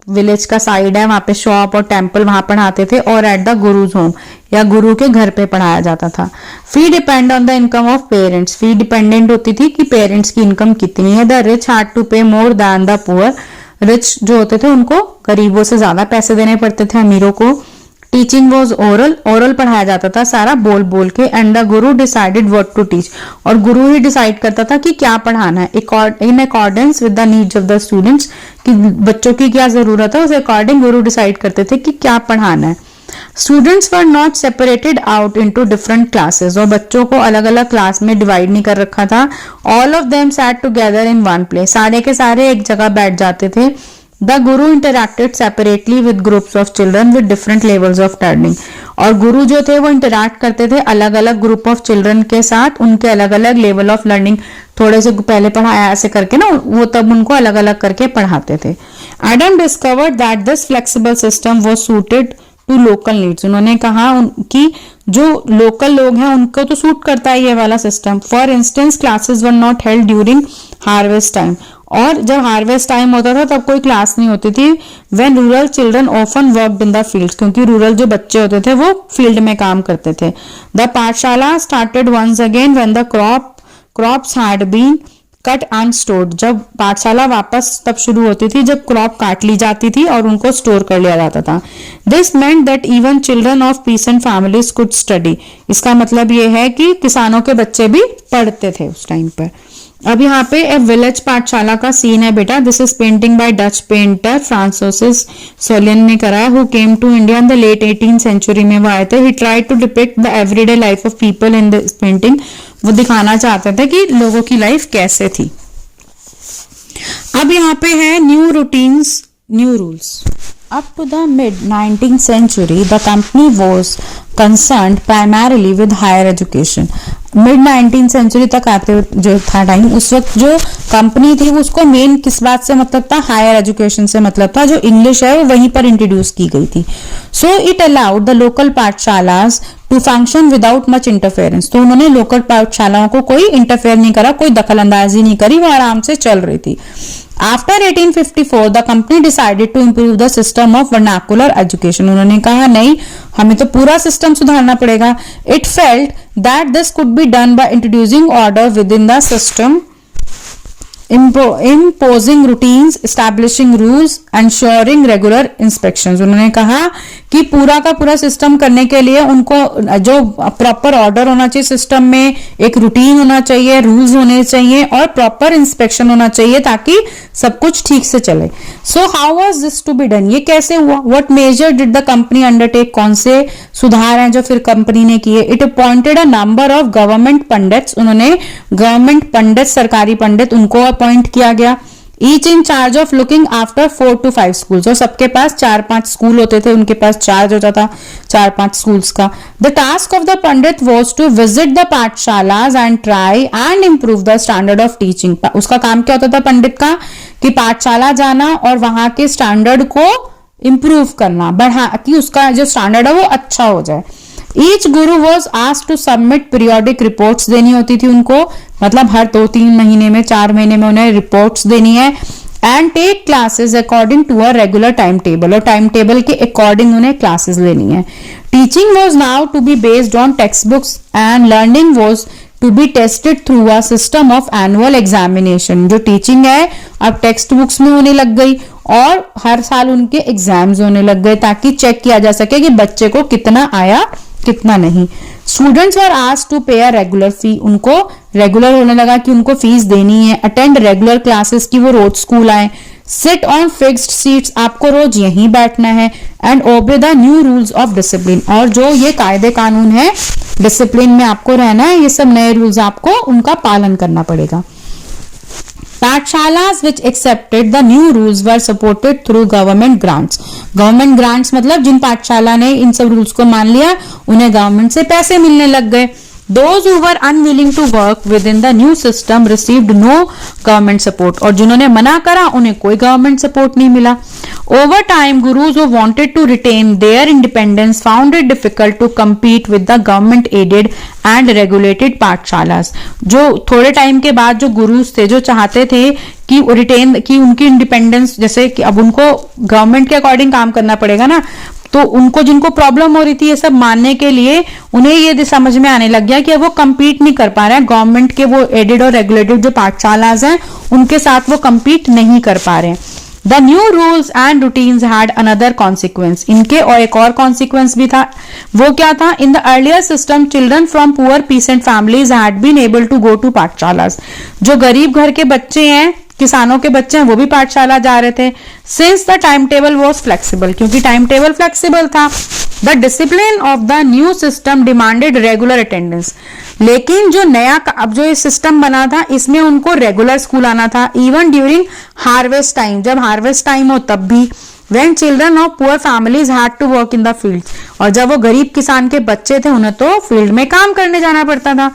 विलेज का साइड है वहां पे शॉप और टेम्पल, वहां पढ़ाते थे, और एट द गुरुज होम, या गुरु के घर पे पढ़ाया जाता था। Fee depend on the income of parents, fee dependent होती थी कि पेरेंट्स की इनकम कितनी है। द रिच हैड टू पे more than the poor, rich जो होते थे उनको गरीबों से ज्यादा पैसे देने पड़ते थे अमीरों को। टीचिंग वॉज ओरल, ओरल पढ़ाया जाता था सारा बोल बोल के। And the Guru decided what to teach, और गुरु ही डिसाइड करता था कि क्या पढ़ाना है, in accordance with the needs of the students, कि बच्चों की क्या जरूरत है उस अकॉर्डिंग गुरु डिसाइड करते थे कि क्या पढ़ाना है। Students were not separated out into different classes, और बच्चों को अलग अलग क्लास में डिवाइड नहीं कर रखा था। All of them set together in one place, सारे के सारे एक जगह बैठ जाते थे। The Guru interacted separately with groups of children with different levels of learning, और गुरु जो थे वो इंटरैक्ट करते थे अलग अलग ग्रुप ऑफ चिल्ड्रन के साथ, उनके अलग अलग लेवल ऑफ लर्निंग, थोड़े से पहले पढ़ाया ऐसे करके ना, वो तब उनको अलग अलग करके पढ़ाते थे। Adam discovered that this flexible system was suited to local needs, उन्होंने कहा कि जो लोकल लोग हैं उनको तो सूट करता है ये वाला system. For instance classes were not held during harvest time, और जब हार्वेस्ट टाइम होता था तब कोई क्लास नहीं होती थी। When rural children often worked in the fields, क्योंकि रूरल जो बच्चे होते थे वो फील्ड में काम करते थे। The pathshala started once again when the crops had been cut and stored, जब पाठशाला वापस तब शुरू होती थी जब क्रॉप काट ली जाती थी और उनको स्टोर कर लिया जाता था। This meant that even children of pheasant families could study, इसका मतलब ये है कि किसानों के बच्चे भी पढ़ते थे उस टाइम पर। अब यहाँ पे ए विलेज पाठशाला का सीन है बेटा. This is painting by Dutch painter Francis Solvyns ने करा, who came to India in the late 18th century में वो आए थे. He tried to depict the everyday life of people in this painting. वो दिखाना चाहते थे कि लोगों की लाइफ कैसे थी. अब यहाँ पे है new routines, new rules. Up to the mid-19th century, the company was concerned primarily with higher education. mid-19th century तक आते जो था टाइम, उस वक्त जो कंपनी थी उसको मेन किस बात से मतलब था? हायर एजुकेशन से मतलब था. जो इंग्लिश है वो वहीं पर इंट्रोड्यूस की गई थी. So it allowed the local pathshalas to function without much interference. तो उन्होंने लोकल पाठशालाओं को कोई इंटरफेयर नहीं करा, कोई दखल अंदाजी नहीं करी, वो आराम से चल रही थी. After 1854, the company decided to improve the system of vernacular education. उन्होंने कहा नहीं, हमें तो पूरा सिस्टम सुधारना पड़ेगा. It felt that this could be done by introducing order within the system, imposing routines, establishing rules, ensuring regular inspections. उन्होंने कहा कि पूरा का पूरा सिस्टम करने के लिए उनको जो प्रॉपर ऑर्डर होना चाहिए सिस्टम में, एक रूटीन होना चाहिए, रूल्स होने चाहिए और प्रॉपर इंस्पेक्शन होना चाहिए ताकि सब कुछ ठीक से चले. So how was this to be done? ये कैसे हुआ? What measure did the company undertake? कौन से सुधार हैं जो फिर कंपनी ने किए? It appointed a number of government pandits. उन्होंने गवर्नमेंट पंडित, सरकारी पंडित, उनको अपॉइंट किया गया. Each in charge of looking after 4 to 5 schools. और सबके पास 4-5 स्कूल होते थे, उनके पास चार्ज होता था 4-5 स्कूल्स का. The task of the pandit was to visit the pathshalas and try and improve the standard of teaching. उसका काम क्या होता था पंडित का? कि पाठशाला जाना और वहां के स्टैंडर्ड को इम्प्रूव करना, बढ़ा कि उसका जो स्टैंडर्ड है वो अच्छा हो जाए. Each guru was asked to submit periodic reports देनी होती थी उनको, मतलब हर 2-3 महीने में, 4 महीने में उन्हें रिपोर्ट्स देनी है. And take classes according to a regular time table. और टाइम टेबल के अकॉर्डिंग उन्हें क्लासेस लेनी है. Teaching was now to be based on text books and learning was to be tested through a system of annual examination. जो teaching है अब text books में होने लग गई और हर साल उनके एग्जाम्स होने लग गए ताकि चेक किया जा सके कि बच्चे को कितना आया कितना नहीं. स्टूडेंट्स वर आस्क्ड टू पे अ रेगुलर फी. उनको रेगुलर होने लगा कि उनको फीस देनी है. अटेंड रेगुलर क्लासेस की वो रोज स्कूल आए. सिट ऑन फिक्स्ड सीट्स, आपको रोज यहीं बैठना है. And obey the new rules of discipline. और जो ये कायदे कानून है, डिसिप्लिन में आपको रहना है, ये सब नए रूल्स आपको उनका पालन करना पड़ेगा. पाठशालास which accepted the new rules were supported through government grants. Government grants मतलब जिन पाठशाला ने इन सब रूल्स को मान लिया उन्हें गवर्नमेंट से पैसे मिलने लग गए. Those who were unwilling to work within the new system received no government support. और जिन्होंने मना करा उन्हें कोई गवर्नमेंट सपोर्ट नहीं मिला. Over time, gurus who wanted to retain their independence found it difficult to compete with the government-aided and regulated पाठशालास. जो थोड़े टाइम के बाद जो गुरुज थे जो चाहते थे कि रिटेन की उनकी इंडिपेंडेंस, जैसे कि अब उनको गवर्नमेंट के अकॉर्डिंग काम करना पड़ेगा ना, तो उनको जिनको प्रॉब्लम हो रही थी ये सब मानने के लिए उन्हें ये समझ में आने लग गया कि अब वो compete नहीं कर पा रहे हैं गवर्नमेंट के वो एडेड और रेगुलेटेड जो पाठशालाज हैं उनके साथ वो compete नहीं कर पा रहे हैं. The new rules and routines had another consequence. इनके और एक और consequence भी था. वो क्या था? In the earlier system, children from poor peasant families had been able to go to पाठशालास. जो गरीब घर के बच्चे हैं, किसानों के बच्चे हैं, वो भी पाठशाला जा रहे थे. Since the timetable was flexible, क्योंकि टाइम टेबल फ्लेक्सिबल था. The discipline of the new system demanded regular attendance. लेकिन जो नया अब जो ये सिस्टम बना था इसमें उनको रेगुलर स्कूल आना था. इवन ड्यूरिंग हार्वेस्ट टाइम, जब हार्वेस्ट टाइम हो तब भी. When children of poor families had to work in the fields. और जब वो गरीब किसान के बच्चे थे उन्हें तो फील्ड में काम करने जाना पड़ता था.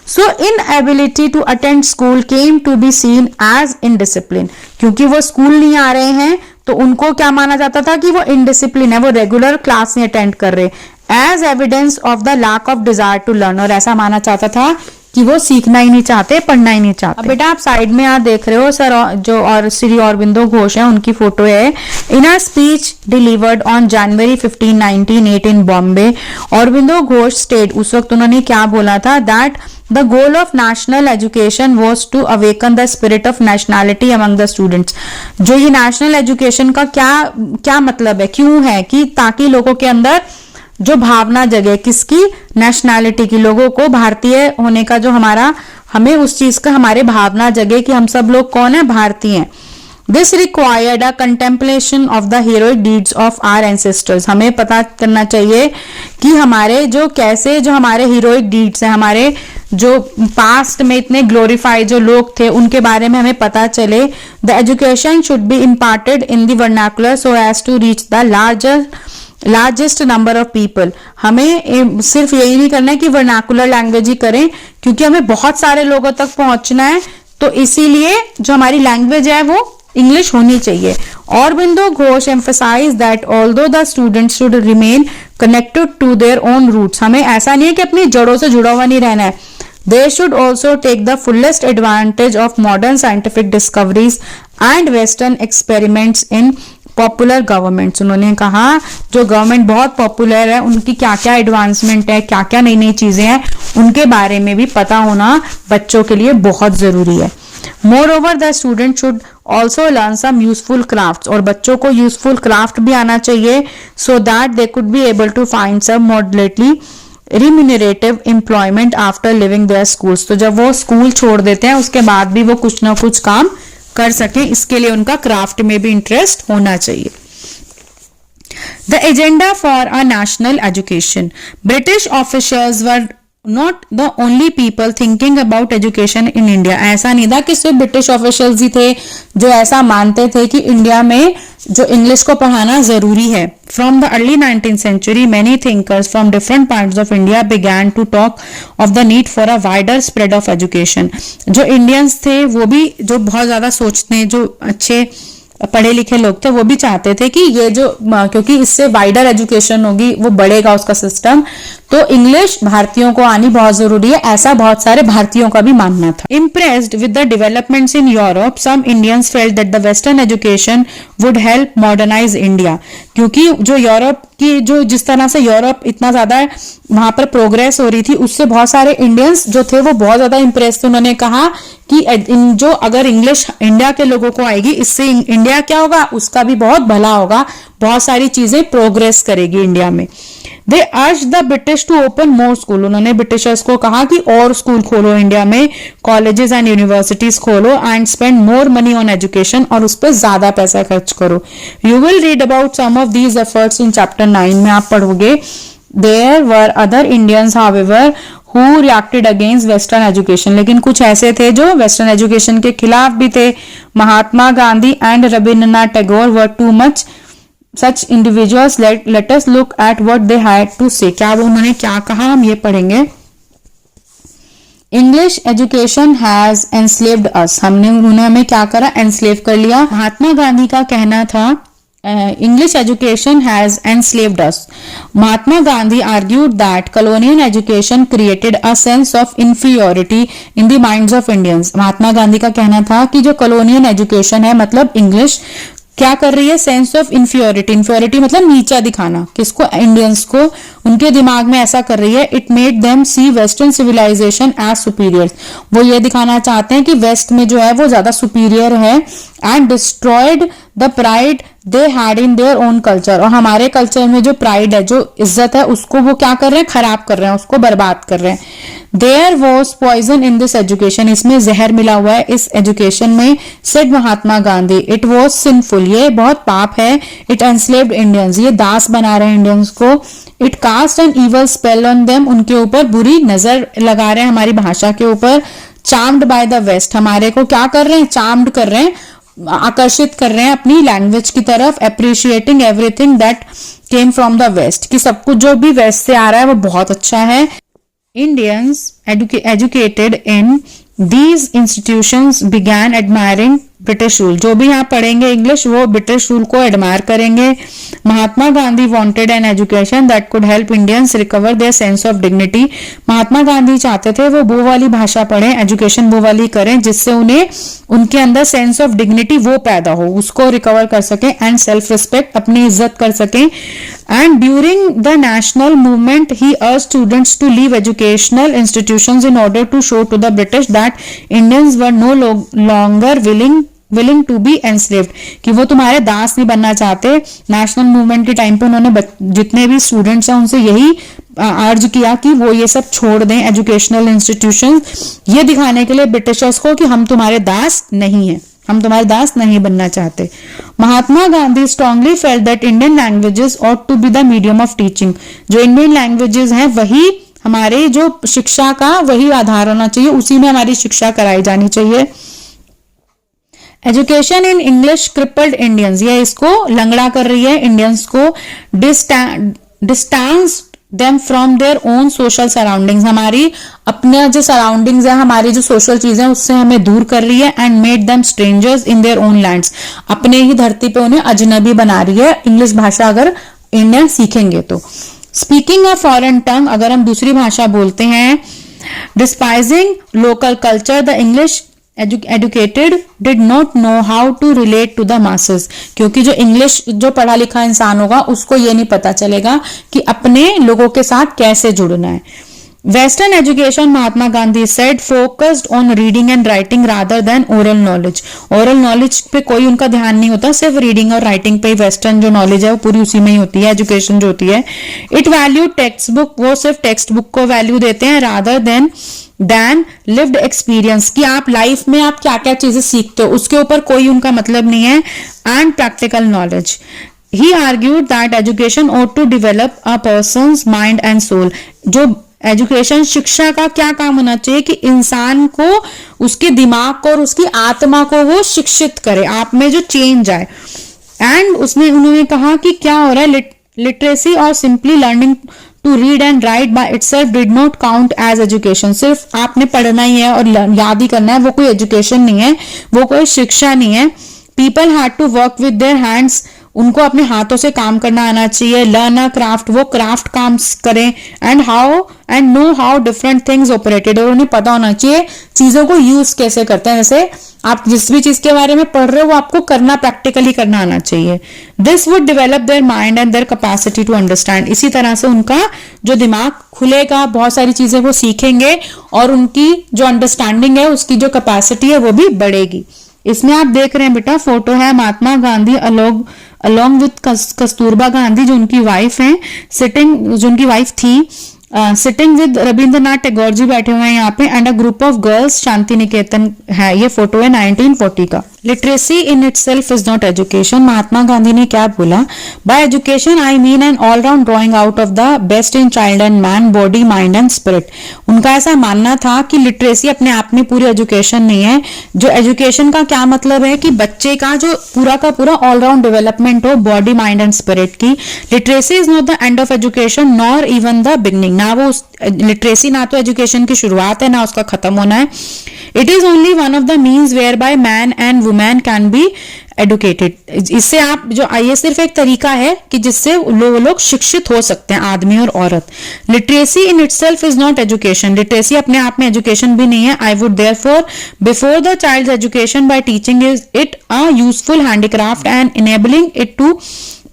So inability to attend school came to be seen as indiscipline. क्योंकि वो स्कूल नहीं आ रहे हैं तो उनको क्या माना जाता था कि वो इनडिसिप्लिन है, वो रेगुलर क्लास नहीं अटेंड कर रहे. As evidence of the lack of desire to learn. और ऐसा माना जाता था कि वो सीखना ही नहीं चाहते, पढ़ना ही नहीं चाहते. अब बेटा आप साइड में यहाँ देख रहे हो सर जो और श्री अरबिंदो घोष है उनकी फोटो है. In a speech delivered on January 15, 1908 in Bombay, Aurobindo Ghosh stated, उस वक्त उन्होंने क्या बोला था? That the goal of national education was to awaken the spirit of nationality among the students. जो ये नेशनल एजुकेशन का क्या मतलब है, क्यों है? कि ताकि लोगों के अंदर जो भावना जगे किसकी, नेशनैलिटी की, लोगों को भारतीय होने का जो हमारा, हमें उस चीज का हमारे भावना जगे कि हम सब लोग कौन है, भारतीय हैं। This required a contemplation of the heroic deeds of our ancestors. हमें पता करना चाहिए कि हमारे जो कैसे जो हमारे हीरोइक डीड्स हैं, हमारे जो पास्ट में इतने ग्लोरीफाइड जो लोग थे उनके बारे में हमें पता चले। The education should be imparted in the vernacular so as to reach the largest number of people. हमें सिर्फ यही नहीं करना है कि वर्नाकुलर लैंग्वेज ही करें, क्योंकि हमें बहुत सारे लोगों तक पहुंचना है, तो इसीलिए जो हमारी लैंग्वेज है वो इंग्लिश होनी चाहिए। Aurobindo Ghosh emphasize that although the students should remain connected to their own roots. हमें ऐसा नहीं है कि अपनी जड़ों से जुड़ा हुआ नहीं रहना है। They should also take the fullest advantage of modern scientific discoveries and western experiments in popular governments. उन्होंने कहा जो गवर्नमेंट बहुत पॉपुलर है उनकी क्या क्या एडवांसमेंट है, क्या क्या नई नई चीजें हैं, उनके बारे में भी पता होना बच्चों के लिए बहुत जरूरी है। Moreover, the student should also learn some useful crafts, और बच्चों को यूजफुल क्राफ्ट भी आना चाहिए so that they could be able to find some moderately remunerative employment after leaving their schools। तो जब वो स्कूल छोड़ देते हैं उसके बाद भी वो कुछ ना कुछ काम कर सके, इसके लिए उनका क्राफ्ट में भी इंटरेस्ट होना चाहिए। The agenda for a national education. British officials were not the only people thinking about education in India. ऐसा नहीं था कि सिर्फ ब्रिटिश ऑफिशियल्स ही थे जो ऐसा मानते थे कि इंडिया में जो इंग्लिश को पढ़ाना जरूरी है। From the early 19th century many thinkers from different parts of India began to talk of the need for a wider spread of education। जो इंडियंस थे वो भी जो बहुत ज्यादा सोचते हैं, जो अच्छे पढ़े लिखे लोग थे वो भी चाहते थे कि ये जो, क्योंकि इससे वाइडर एजुकेशन होगी, वो बढ़ेगा उसका सिस्टम, तो इंग्लिश भारतीयों को आनी बहुत जरूरी है, ऐसा बहुत सारे भारतीयों का भी मानना था। Impressed with the developments in Europe some Indians felt that the western education would help modernize India. क्योंकि जो यूरोप की जो जिस तरह से यूरोप इतना ज्यादा वहां पर प्रोग्रेस हो रही थी, उससे बहुत सारे इंडियंस जो थे वो बहुत ज्यादा इंप्रेस थे। उन्होंने कहा कि जो अगर इंग्लिश इंडिया के लोगों को आएगी, इससे इंडिया क्या होगा, उसका भी बहुत भला होगा, बहुत सारी चीजें प्रोग्रेस करेगी इंडिया में। They urged the British to open more school. उन्होंने ब्रिटिशर्स को कहा कि और स्कूल खोलो इंडिया में, कॉलेजेस एंड यूनिवर्सिटीज खोलो and spend more money on education, और उस पर ज्यादा पैसा खर्च करो। You will read about some of these efforts in chapter 9 में आप पढ़ोगे। There were other Indians however who reacted against western education. लेकिन कुछ ऐसे थे जो वेस्टर्न एजुकेशन के खिलाफ भी थे। Mahatma Gandhi and Rabindranath Tagore were two much such individuals। let us look at what they had to say। क्या वो उन्होंने क्या कहा, हम ये पढ़ेंगे। इंग्लिश एजुकेशन हैज एनस्लेव्ड अस। उन्होंने हमें क्या करा, एनस्लेव कर लिया। महात्मा गांधी का कहना था English education has enslaved us. Mahatma Gandhi argued that colonial education created a sense of inferiority in the minds of Indians। Mahatma Gandhi का कहना था कि जो colonial education है, मतलब इंग्लिश क्या कर रही है, सेंस ऑफ इंफियोरिटी। इंफियोरिटी मतलब नीचा दिखाना, किसको, इंडियंस को, उनके दिमाग में ऐसा कर रही है। It made them see western civilization as superior. वो ये दिखाना चाहते हैं कि वेस्ट में जो है वो ज्यादा सुपीरियर है। And destroyed the pride they had in their own culture. और हमारे कल्चर में जो प्राइड है, जो इज्जत है, उसको वो क्या कर रहे हैं, खराब कर रहे हैं, उसको बर्बाद कर रहे हैं। There was poison in this education. इसमें जहर मिला हुआ है इस एजुकेशन में, said Mahatma Gandhi. It was sinful. ये बहुत पाप है। It enslaved Indians. ये दास बना रहे हैं इंडियंस को। It cast an evil spell on them. उनके ऊपर बुरी नजर लगा रहे हैं, हमारी भाषा के ऊपर। Charmed by the west. हमारे को क्या कर रहे हैं, चार्म्ड कर रहे हैं, आकर्षित कर रहे हैं अपनी लैंग्वेज की तरफ। Appreciating everything that came from the west. कि सब कुछ जो भी वेस्ट से आ रहा है वो बहुत अच्छा है। Indians educated in these institutions began admiring British rule. जो भी यहाँ पढ़ेंगे इंग्लिश, वो ब्रिटिश रूल को एडमायर करेंगे। Mahatma Gandhi wanted an education that could help Indians recover their sense of dignity. Mahatma Gandhi चाहते थे वो वाली भाषा पढ़ें, एजुकेशन वो वाली करें जिससे उन्हें उनके अंदर सेंस ऑफ डिग्निटी वो पैदा हो, उसको रिकवर कर सकें, एंड सेल्फ रिस्पेक्ट, अपनी इज्जत कर सकें। And during the national movement he urged students to leave educational institutions in order to show to the British that Indians were no longer willing willing to be enslaved, कि वो तुम्हारे दास नहीं बनना चाहते। नेशनल मूवमेंट के time पे उन्होंने जितने भी स्टूडेंट्स हैं उनसे यही अर्ज किया कि वो ये सब छोड़ दें एजुकेशनल इंस्टीट्यूशन, ये दिखाने के लिए ब्रिटिशर्स को कि हम तुम्हारे दास नहीं हैं, हम तुम्हारे दास नहीं बनना चाहते। Mahatma Gandhi strongly felt that Indian languages ought to be the medium of teaching, जो इंडियन लैंग्वेजेस हैं वही हमारे जो शिक्षा का वही आधार होना चाहिए, उसी में हमारी शिक्षा कराई जानी चाहिए। Education in English crippled Indians, ये इसको लंगड़ा कर रही है इंडियंस को। Distance them from their own social surroundings, हमारी अपने जो सराउंडिंग्स है, हमारी जो सोशल चीजें उससे हमें दूर कर रही है। And made them strangers in their own lands, अपने ही धरती पे उन्हें अजनबी बना रही है इंग्लिश भाषा अगर इंडियन सीखेंगे तो। स्पीकिंग अ फॉरेन टंग, अगर हम दूसरी भाषा बोलते हैं। Despising local culture, the English educated did not know how to relate to the masses, क्योंकि जो इंग्लिश जो पढ़ा लिखा इंसान होगा उसको ये नहीं पता चलेगा कि अपने लोगों के साथ कैसे जुड़ना है। Western education, Mahatma Gandhi said, focused on reading and writing rather than oral knowledge, oral knowledge पे कोई उनका ध्यान नहीं होता, सिर्फ रीडिंग और राइटिंग पे वेस्टर्न जो नॉलेज है वो पूरी उसी में ही होती है, एजुकेशन जो होती है। इट वैल्यू टेक्स्ट बुक, वो सिर्फ टेक्स्ट बुक को वैल्यू देते हैं, रादर देन लिव्ड एक्सपीरियंस, कि आप लाइफ में आप क्या क्या चीजें सीखते हो उसके ऊपर कोई उनका मतलब नहीं है। And practical knowledge, he argued that education ought to develop a person's mind and soul, जो एजुकेशन शिक्षा का क्या काम होना चाहिए कि इंसान को उसके दिमाग को और उसकी आत्मा को वो शिक्षित करे, आप में जो चेंज आए। एंड उसमें उन्होंने कहा कि क्या हो रहा है, लिटरेसी और simply learning to read and write by itself did not count as education, सिर्फ आपने पढ़ना ही है और याद ही करना है, वो कोई एजुकेशन नहीं है, वो कोई शिक्षा नहीं है। People had to work with their hands, उनको अपने हाथों से काम करना आना चाहिए। लर्न अ क्राफ्ट, वो क्राफ्ट काम करें। And know how different things operated, और उन्हें पता होना चाहिए चीजों को यूज कैसे करते हैं। जैसे आप जिस भी चीज के बारे में पढ़ रहे हो वो आपको करना प्रैक्टिकली करना आना चाहिए। This would develop their mind and their capacity to understand, इसी तरह से उनका जो दिमाग खुलेगा, बहुत सारी चीजें वो सीखेंगे और उनकी जो अंडरस्टैंडिंग है उसकी जो कैपेसिटी है वो भी बढ़ेगी। इसमें आप देख रहे हैं बेटा, फोटो है महात्मा गांधी अलोंग विद कस्तूरबा गांधी जो उनकी वाइफ है, जो उनकी वाइफ थी, सिटिंग विद रविंद्रनाथ टैगोर जी बैठे हुए हैं यहाँ पे, and a group of girls, Shantiniketan है, ये फोटो है 1940 का। Literacy in itself is not education, Mahatma Gandhi ने क्या बोला, by education I mean an all round drawing out of the best in child and man, body mind and spirit. उनका ऐसा मानना था कि लिटरेसी अपने आप में पूरी एजुकेशन नहीं है। जो एजुकेशन का क्या मतलब है कि बच्चे का जो पूरा का पूरा ऑल राउंड डेवलपमेंट हो, बॉडी माइंड एंड स्पिरिट की। Literacy is not the end of education nor even the beginning, ना वो लिटरेसी ना तो एजुकेशन की शुरुआत है ना उसका खत्म होना है। It is only one of the means whereby man and women can be educated, इससे आप जो ये सिर्फ एक तरीका है कि जिससे लोग शिक्षित हो सकते हैं, आदमी और औरत। Literacy in itself is not education, literacy अपने आप में एजुकेशन भी नहीं है। I would therefore before the child education by teaching it a useful handicraft and enabling it to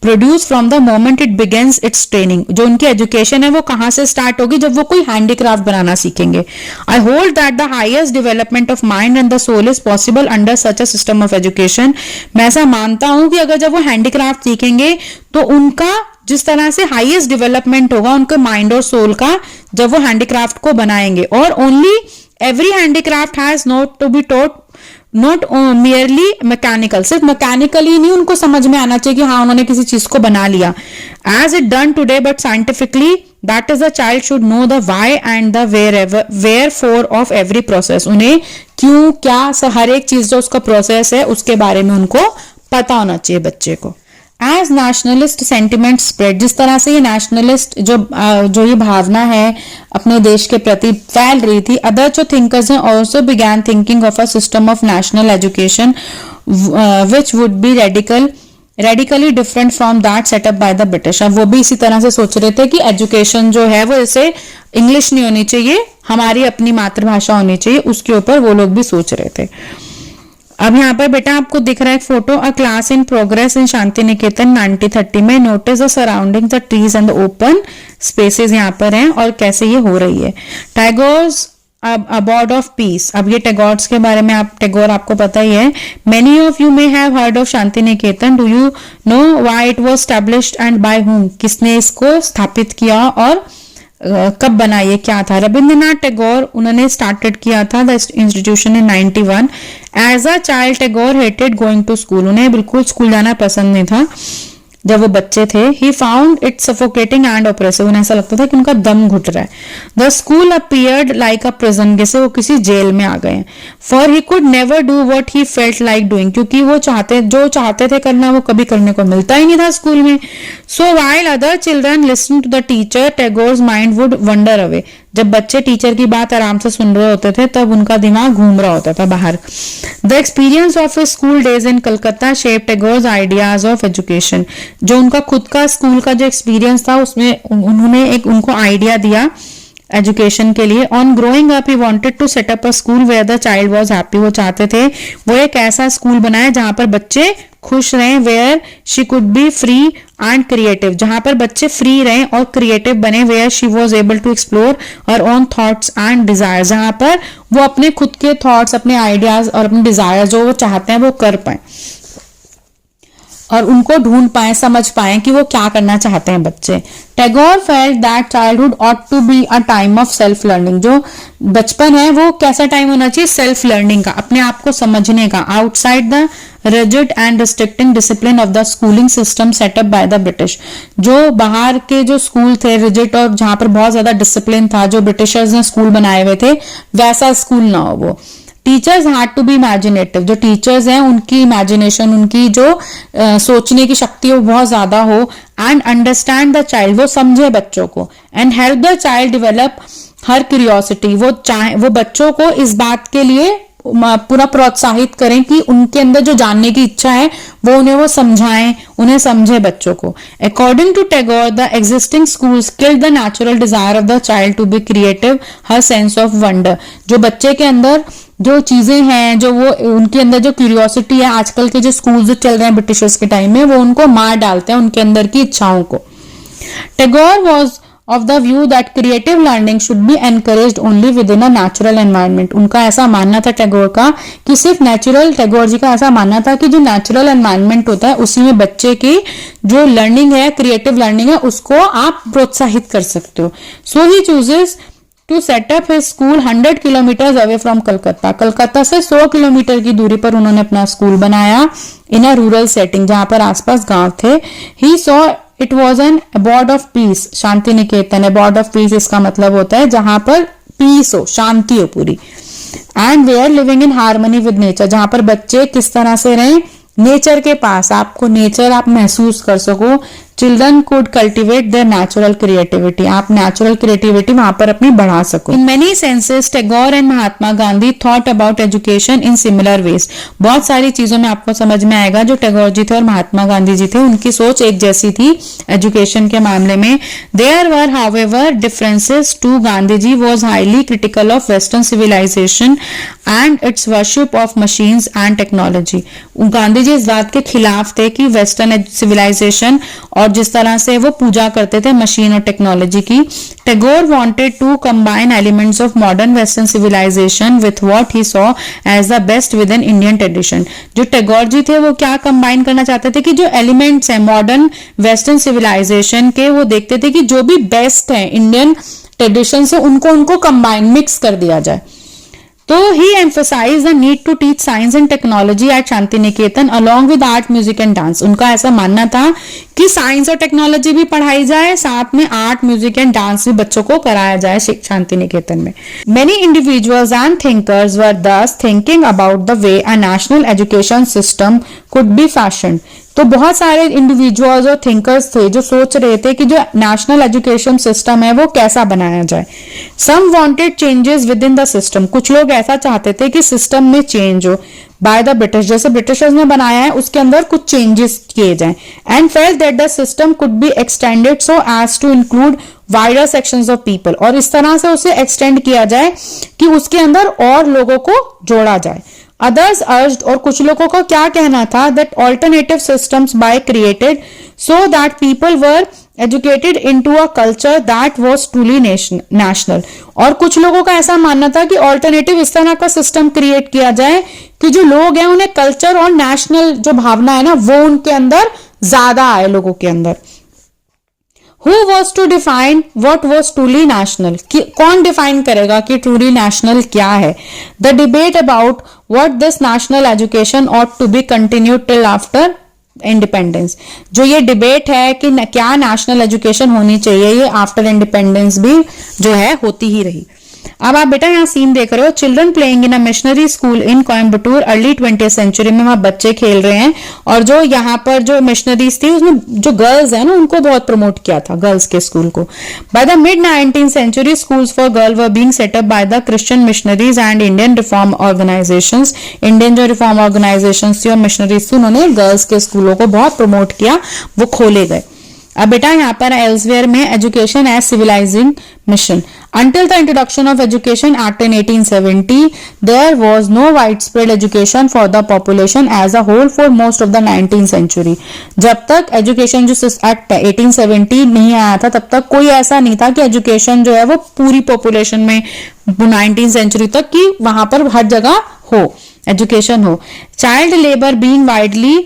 produce from the moment it begins its training, जो उनकी education है वो कहां से स्टार्ट होगी, जब वो कोई हैंडीक्राफ्ट बनाना सीखेंगे। I hold that the highest development of mind and the soul is possible under such a system of education, मैं ऐसा मानता हूं कि अगर जब वो हैंडीक्राफ्ट सीखेंगे तो उनका जिस तरह से हाईएस्ट डेवलपमेंट होगा उनके माइंड और सोल का, जब वो हैंडीक्राफ्ट को बनाएंगे। और only every handicraft has not to be taught not merely mechanical, सिर्फ मैकेनिकली नहीं उनको समझ में आना चाहिए कि हाँ उन्होंने किसी चीज को बना लिया, as it done today but scientifically, that is the child should know the why and the wherefore of every process, उन्हें क्यों क्या हर एक चीज जो उसका प्रोसेस है उसके बारे में उनको पता होना चाहिए बच्चे को। एज नेशनलिस्ट सेंटिमेंट स्प्रेड, जिस तरह से ये नेशनलिस्ट जो ये भावना है अपने देश के प्रति फैल रही थी, अदर जो थिंकर्स हैं also began thinking of a system of national education which would be radically different from that setup bye the British. अब वो भी इसी तरह से सोच रहे थे कि एजुकेशन जो है वो जैसे इंग्लिश नहीं होनी चाहिए, हमारी अपनी मातृभाषा होनी चाहिए, उसके ऊपर वो लोग भी सोच रहे थे। अब यहाँ पर बेटा आपको दिख रहा है एक photo, a class in progress in Shantiniketan 1930 में। Notice the surrounding the trees and the open spaces यहाँ पर हैं और कैसे ये हो रही है। Tagore's abode of peace. अब ये टैगोर के बारे में टैगोर आपको पता ही है। Many of you may have heard of Shanti Niketan. Do you know why it was established and by whom? किसने इसको स्थापित किया और कब बना, ये क्या था? रविंद्रनाथ टैगोर, उन्होंने स्टार्टेड किया था the institution in 91। As a child Tagore hated going to school. उन्हें बिल्कुल स्कूल जाना पसंद नहीं था जब वो बच्चे थे। He found it suffocating and oppressive. उन्हें ऐसा लगता था कि उनका दम घुट रहा है। The school appeared like a prison, जैसे वो किसी जेल में आ गए। For he could never do what he felt like doing, क्योंकि वो जो चाहते थे करना वो कभी करने को मिलता ही नहीं था स्कूल में। So while other children listen to the teacher Tagore's mind would wander away. जब बच्चे टीचर की बात आराम से सुन रहे होते थे तब उनका दिमाग घूम रहा होता था बाहर। The experience of his school days in Calcutta shape Tagore's ideas of education. जो उनका खुद का स्कूल का जो एक्सपीरियंस था उसमें उन्होंने एक उनको आइडिया दिया एजुकेशन के लिए। On growing up he wanted to set up a school where the child was happy. वो चाहते थे वो एक ऐसा स्कूल बनाए जहां पर बच्चे खुश रहें। Where she could be free and creative, जहां पर बच्चे फ्री रहें और क्रिएटिव बने। Where she was able to explore her own thoughts and desire, जहां पर वो अपने खुद के थॉट्स, अपने आइडियाज और अपने डिजायर जो वो चाहते हैं वो कर पाए और उनको ढूंढ पाए, समझ पाए कि वो क्या करना चाहते हैं बच्चे। Tagore felt that childhood ought to be a time of self learning. जो बचपन है वो कैसा टाइम होना चाहिए? सेल्फ लर्निंग का, अपने आप को समझने का। Outside the rigid and restricting discipline of the schooling system setup bye the British. जो बाहर के जो स्कूल थे रिजिड और जहां पर बहुत ज्यादा डिसिप्लिन था, जो ब्रिटिशर्स ने स्कूल बनाए हुए थे, वैसा स्कूल ना हो वो। Teachers had to be imaginative. जो टीचर्स हैं उनकी इमेजिनेशन, उनकी जो सोचने की शक्ति वो बहुत ज्यादा हो। एंड अंडरस्टैंड द चाइल्ड, वो समझे बच्चों को। And help the child develop her curiosity, वो बच्चों को इस बात के लिए पूरा प्रोत्साहित करें कि उनके अंदर जो जानने की इच्छा है वो उन्हें वो समझाएं, उन्हें समझे बच्चों को। According to Tagore the existing schools killed the natural desire of the child to be creative, her sense of wonder. जो बच्चे के अंदर जो चीजें हैं, जो वो उनके अंदर जो क्यूरियोसिटी है, आजकल के जो स्कूल चल रहे हैं ब्रिटिशर्स के टाइम में, वो उनको मार डालते हैं उनके अंदर की इच्छाओं को। Tagore was of the view that creative learning should be encouraged only within a natural environment। उनका ऐसा मानना था टैगोर का कि सिर्फ नेचुरल, टैगोर जी का ऐसा मानना था कि जो नेचुरल एनवायरनमेंट होता है उसी में बच्चे की जो लर्निंग है, क्रिएटिव लर्निंग है, उसको आप प्रोत्साहित कर सकते हो। So he chooses to set up his school 100 kilometre away from Calcutta. Calcutta से 100 किलोमीटर की दूरी पर उन्होंने अपना स्कूल बनाया इन अ रूरल सेटिंग, जहां पर आसपास गांव थे। He saw it was an abode of peace, Shantiniketan. Abode of peace इसका मतलब होता है जहां पर पीस हो, शांति हो पूरी। And they are living in harmony with nature, जहां पर बच्चे किस तरह से रहें? नेचर के पास, आपको नेचर आप महसूस कर सको। Children could cultivate their natural creativity, आप नेचुरल क्रिएटिविटी वहां पर अपनी बढ़ा सको। In many senses Tagore and Mahatma Gandhi thought about education in similar ways. बहुत सारी चीजों में आपको समझ में आएगा जो टैगोर जी थे और महात्मा गांधी जी थे, उनकी सोच एक जैसी थी एजुकेशन के मामले में। There were however differences too. Gandhi ji was highly critical of western civilisation and its worship of machines and technology. Gandhi ji इस बात के खिलाफ थे कि वेस्टर्न सिविलाइजेशन और जिस तरह से वो पूजा करते थे मशीन और टेक्नोलॉजी की। Tagore wanted to combine elements of modern western civilization with what he saw as the best within Indian tradition. जो टैगोर जी थे वो क्या कंबाइन करना चाहते थे कि जो एलिमेंट्स हैं मॉडर्न वेस्टर्न सिविलाइजेशन के, वो देखते थे कि जो भी बेस्ट है इंडियन ट्रेडिशन से उनको कंबाइन, मिक्स कर दिया जाए। तो he emphasised the need to teach science and technology at Shantiniketan along with art, music and dance. उनका ऐसा मानना था कि साइंस और टेक्नोलॉजी भी पढ़ाई जाए, साथ में आर्ट, म्यूजिक एंड डांस भी बच्चों को कराया जाए शांति निकेतन में। मेनी इंडिविजुअल्स एंड थिंकर्स वर दस thinking about the way a national education system could B fashioned. तो बहुत सारे इंडिविजुअल्स और थिंकर्स थे जो सोच रहे थे कि जो नेशनल एजुकेशन सिस्टम है वो कैसा बनाया जाए। Some wanted changes within the system, कुछ लोग ऐसा चाहते थे कि सिस्टम में चेंज हो बाय द ब्रिटिश, जैसे ब्रिटिशर्स ने बनाया है उसके अंदर कुछ चेंजेस किए जाएं। And felt that the system could be extended so as to include wider sections of people, और इस तरह से उसे एक्सटेंड किया जाए कि उसके अंदर और लोगों को जोड़ा जाए। Others urged, और कुछ लोगों का क्या कहना था, that alternative systems by created so that people were educated into a culture that was truly national. और कुछ लोगों का ऐसा मानना था कि ऑल्टरनेटिव इस तरह का सिस्टम क्रिएट किया जाए कि जो लोग हैं उन्हें कल्चर और नेशनल जो भावना है ना वो उनके अंदर ज्यादा आए लोगों के अंदर। Who was to define what was truly national? कौन डिफाइन करेगा कि truly national क्या है? The debate about what this national education ought to be continued till after independence, जो ये डिबेट है कि क्या नेशनल एजुकेशन होनी चाहिए, ये आफ्टर इंडिपेंडेंस भी जो है होती ही रही। अब आप बेटा यहाँ सीन देख रहे हो, children playing in a missionary school in Coimbatore early 20th century में वहां बच्चे खेल रहे हैं। और जो यहाँ पर जो मिशनरीज थी उसमें जो गर्ल्स है ना उनको बहुत प्रमोट किया था, गर्ल्स के स्कूल को। By the mid 19th century schools for girl were being set up by the Christian missionaries and Indian reform organisations. Indian जो रिफॉर्म ऑर्गेनाइजेशंस थी और मिशनरीज थी उन्होंने गर्ल्स के स्कूलों को बहुत प्रमोट किया, वो खोले गए। अब बेटा यहाँ पर एल्सवेयर में education as civilising mission. Until the introduction of Education Act in 1870, there was no widespread education for the population as a whole for most of the 19th century. जब तक एजुकेशन जो एक्ट 1870 नहीं आया था तब तक कोई ऐसा नहीं था कि एजुकेशन जो है वो पूरी पॉपुलेशन में 19th सेंचुरी तक की वहां पर हर जगह हो, एजुकेशन हो। Child labour being widely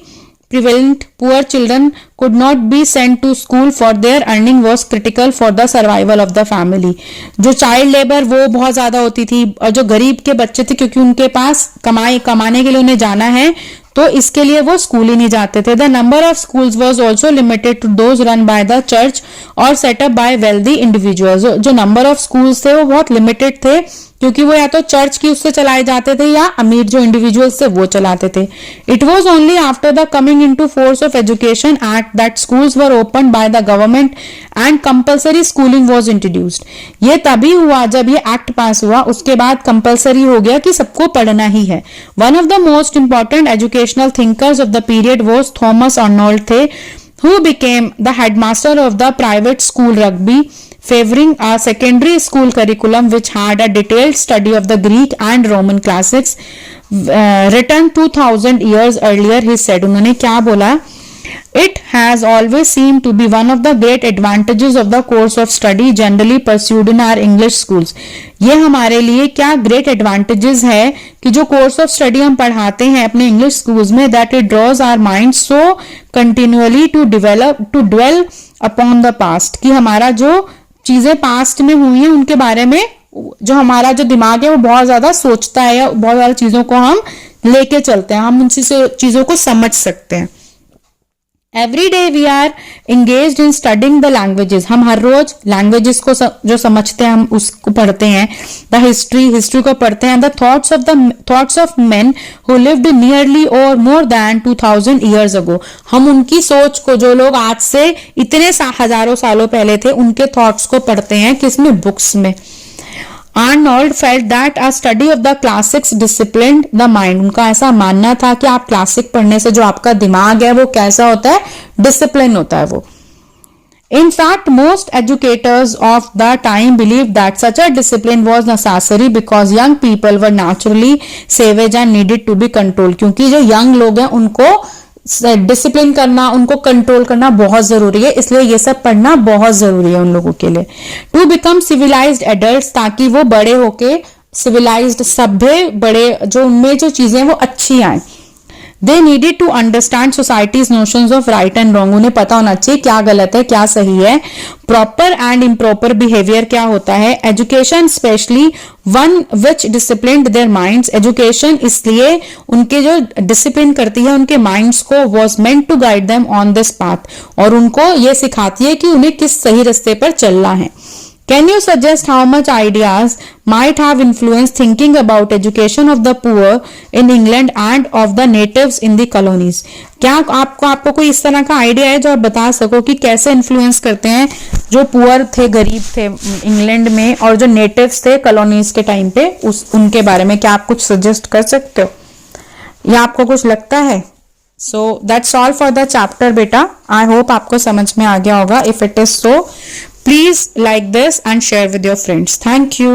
prevalent, poor children could not be sent to school for their earning was critical for the survival of the family. जो चाइल्ड लेबर वो बहुत ज्यादा होती थी और जो गरीब के बच्चे थे क्योंकि उनके पास कमाने के लिए उन्हें जाना है तो इसके लिए वो स्कूल ही नहीं जाते थे। The number of schools was also limited to those run by the church और set up by wealthy individuals. जो नंबर ऑफ स्कूल्स थे वो बहुत लिमिटेड थे क्योंकि वो या तो चर्च की उससे चलाए जाते थे या अमीर जो इंडिविजुअल्स थे वो चलाते थे। It was only after the coming into force of education act that schools were open by the government and compulsory schooling was introduced. ये तभी हुआ जब ये एक्ट पास हुआ, उसके बाद कंपल्सरी हो गया कि सबको पढ़ना ही है। One of the most important educational thinkers of the period was Thomas Arnold थे, who became the headmaster of the private school Rugby, favoring a secondary school curriculum which had a detailed study of the Greek and Roman classics written 2000 years earlier. He said, उन्होंने क्या बोला? It has always seemed to be one of the great advantages of the course of study generally pursued in our English schools. ये हमारे लिए क्या great advantages है कि जो कोर्स ऑफ स्टडी हम पढ़ाते हैं अपने इंग्लिश स्कूल्स में, that it draws our mind so continuously to dwell upon the past, कि हमारा जो चीजें पास्ट में हुई हैं उनके बारे में जो हमारा जो दिमाग है वो बहुत ज्यादा सोचता है या बहुत ज्यादा चीजों को हम लेके चलते हैं, हम उनसे चीजों को समझ सकते हैं। Every day we are engaged in studying the languages. हम हर रोज लैंग्वेजेस को जो समझते हैं हम उसको पढ़ते हैं। द हिस्ट्री को पढ़ते हैं। The thoughts of men who lived nearly और मोर देन 2000 ईयर्स अगो। हम उनकी सोच को, जो लोग आज से इतने हजारों सालों पहले थे, उनके थॉट्स को पढ़ते हैं किसमें? बुक्स में। Arnold felt that a study of the classics disciplined the mind. उनका ऐसा मानना था कि आप क्लासिक पढ़ने से जो आपका दिमाग है वो कैसा होता है? डिसिप्लिन होता है वो। In fact, most educators of the time believed that such a discipline was necessary because young people were naturally savage and needed to be controlled. क्योंकि जो young लोग हैं उनको डिसिप्लिन करना, उनको कंट्रोल करना बहुत जरूरी है, इसलिए ये सब पढ़ना बहुत जरूरी है उन लोगों के लिए। टू बिकम सिविलाइज्ड एडल्ट्स, ताकि वो बड़े होके सिविलाइज्ड, सभ्य, बड़े जो उनमें जो चीजें वो अच्छी आए। They needed to understand societies notions of right and wrong. उन्हें पता होना चाहिए क्या गलत है क्या सही है। प्रॉपर एंड इम्प्रॉपर बिहेवियर क्या होता है। Education specially one which disciplined their minds. Education इसलिए उनके जो डिसिप्लिन करती है उनके माइंड्स को, was meant to guide them on this path, और उनको ये सिखाती है कि उन्हें किस सही रास्ते पर चलना है। Can you suggest how much ideas might have influenced thinking about education of the poor in England and of the natives in the colonies? क्या आपको कोई इस तरह का आइडिया है जो आप बता सको कि कैसे इन्फ्लुएंस करते हैं जो पुअर थे, गरीब थे इंग्लैंड में, और जो नेटिव्स थे कॉलोनीज के टाइम पे, उनके बारे में क्या आप कुछ सजेस्ट कर सकते हो या आपको कुछ लगता है? So that's all for the chapter बेटा। I hope आपको समझ में आ गया होगा। If it is so, please like this and share with your friends. Thank you.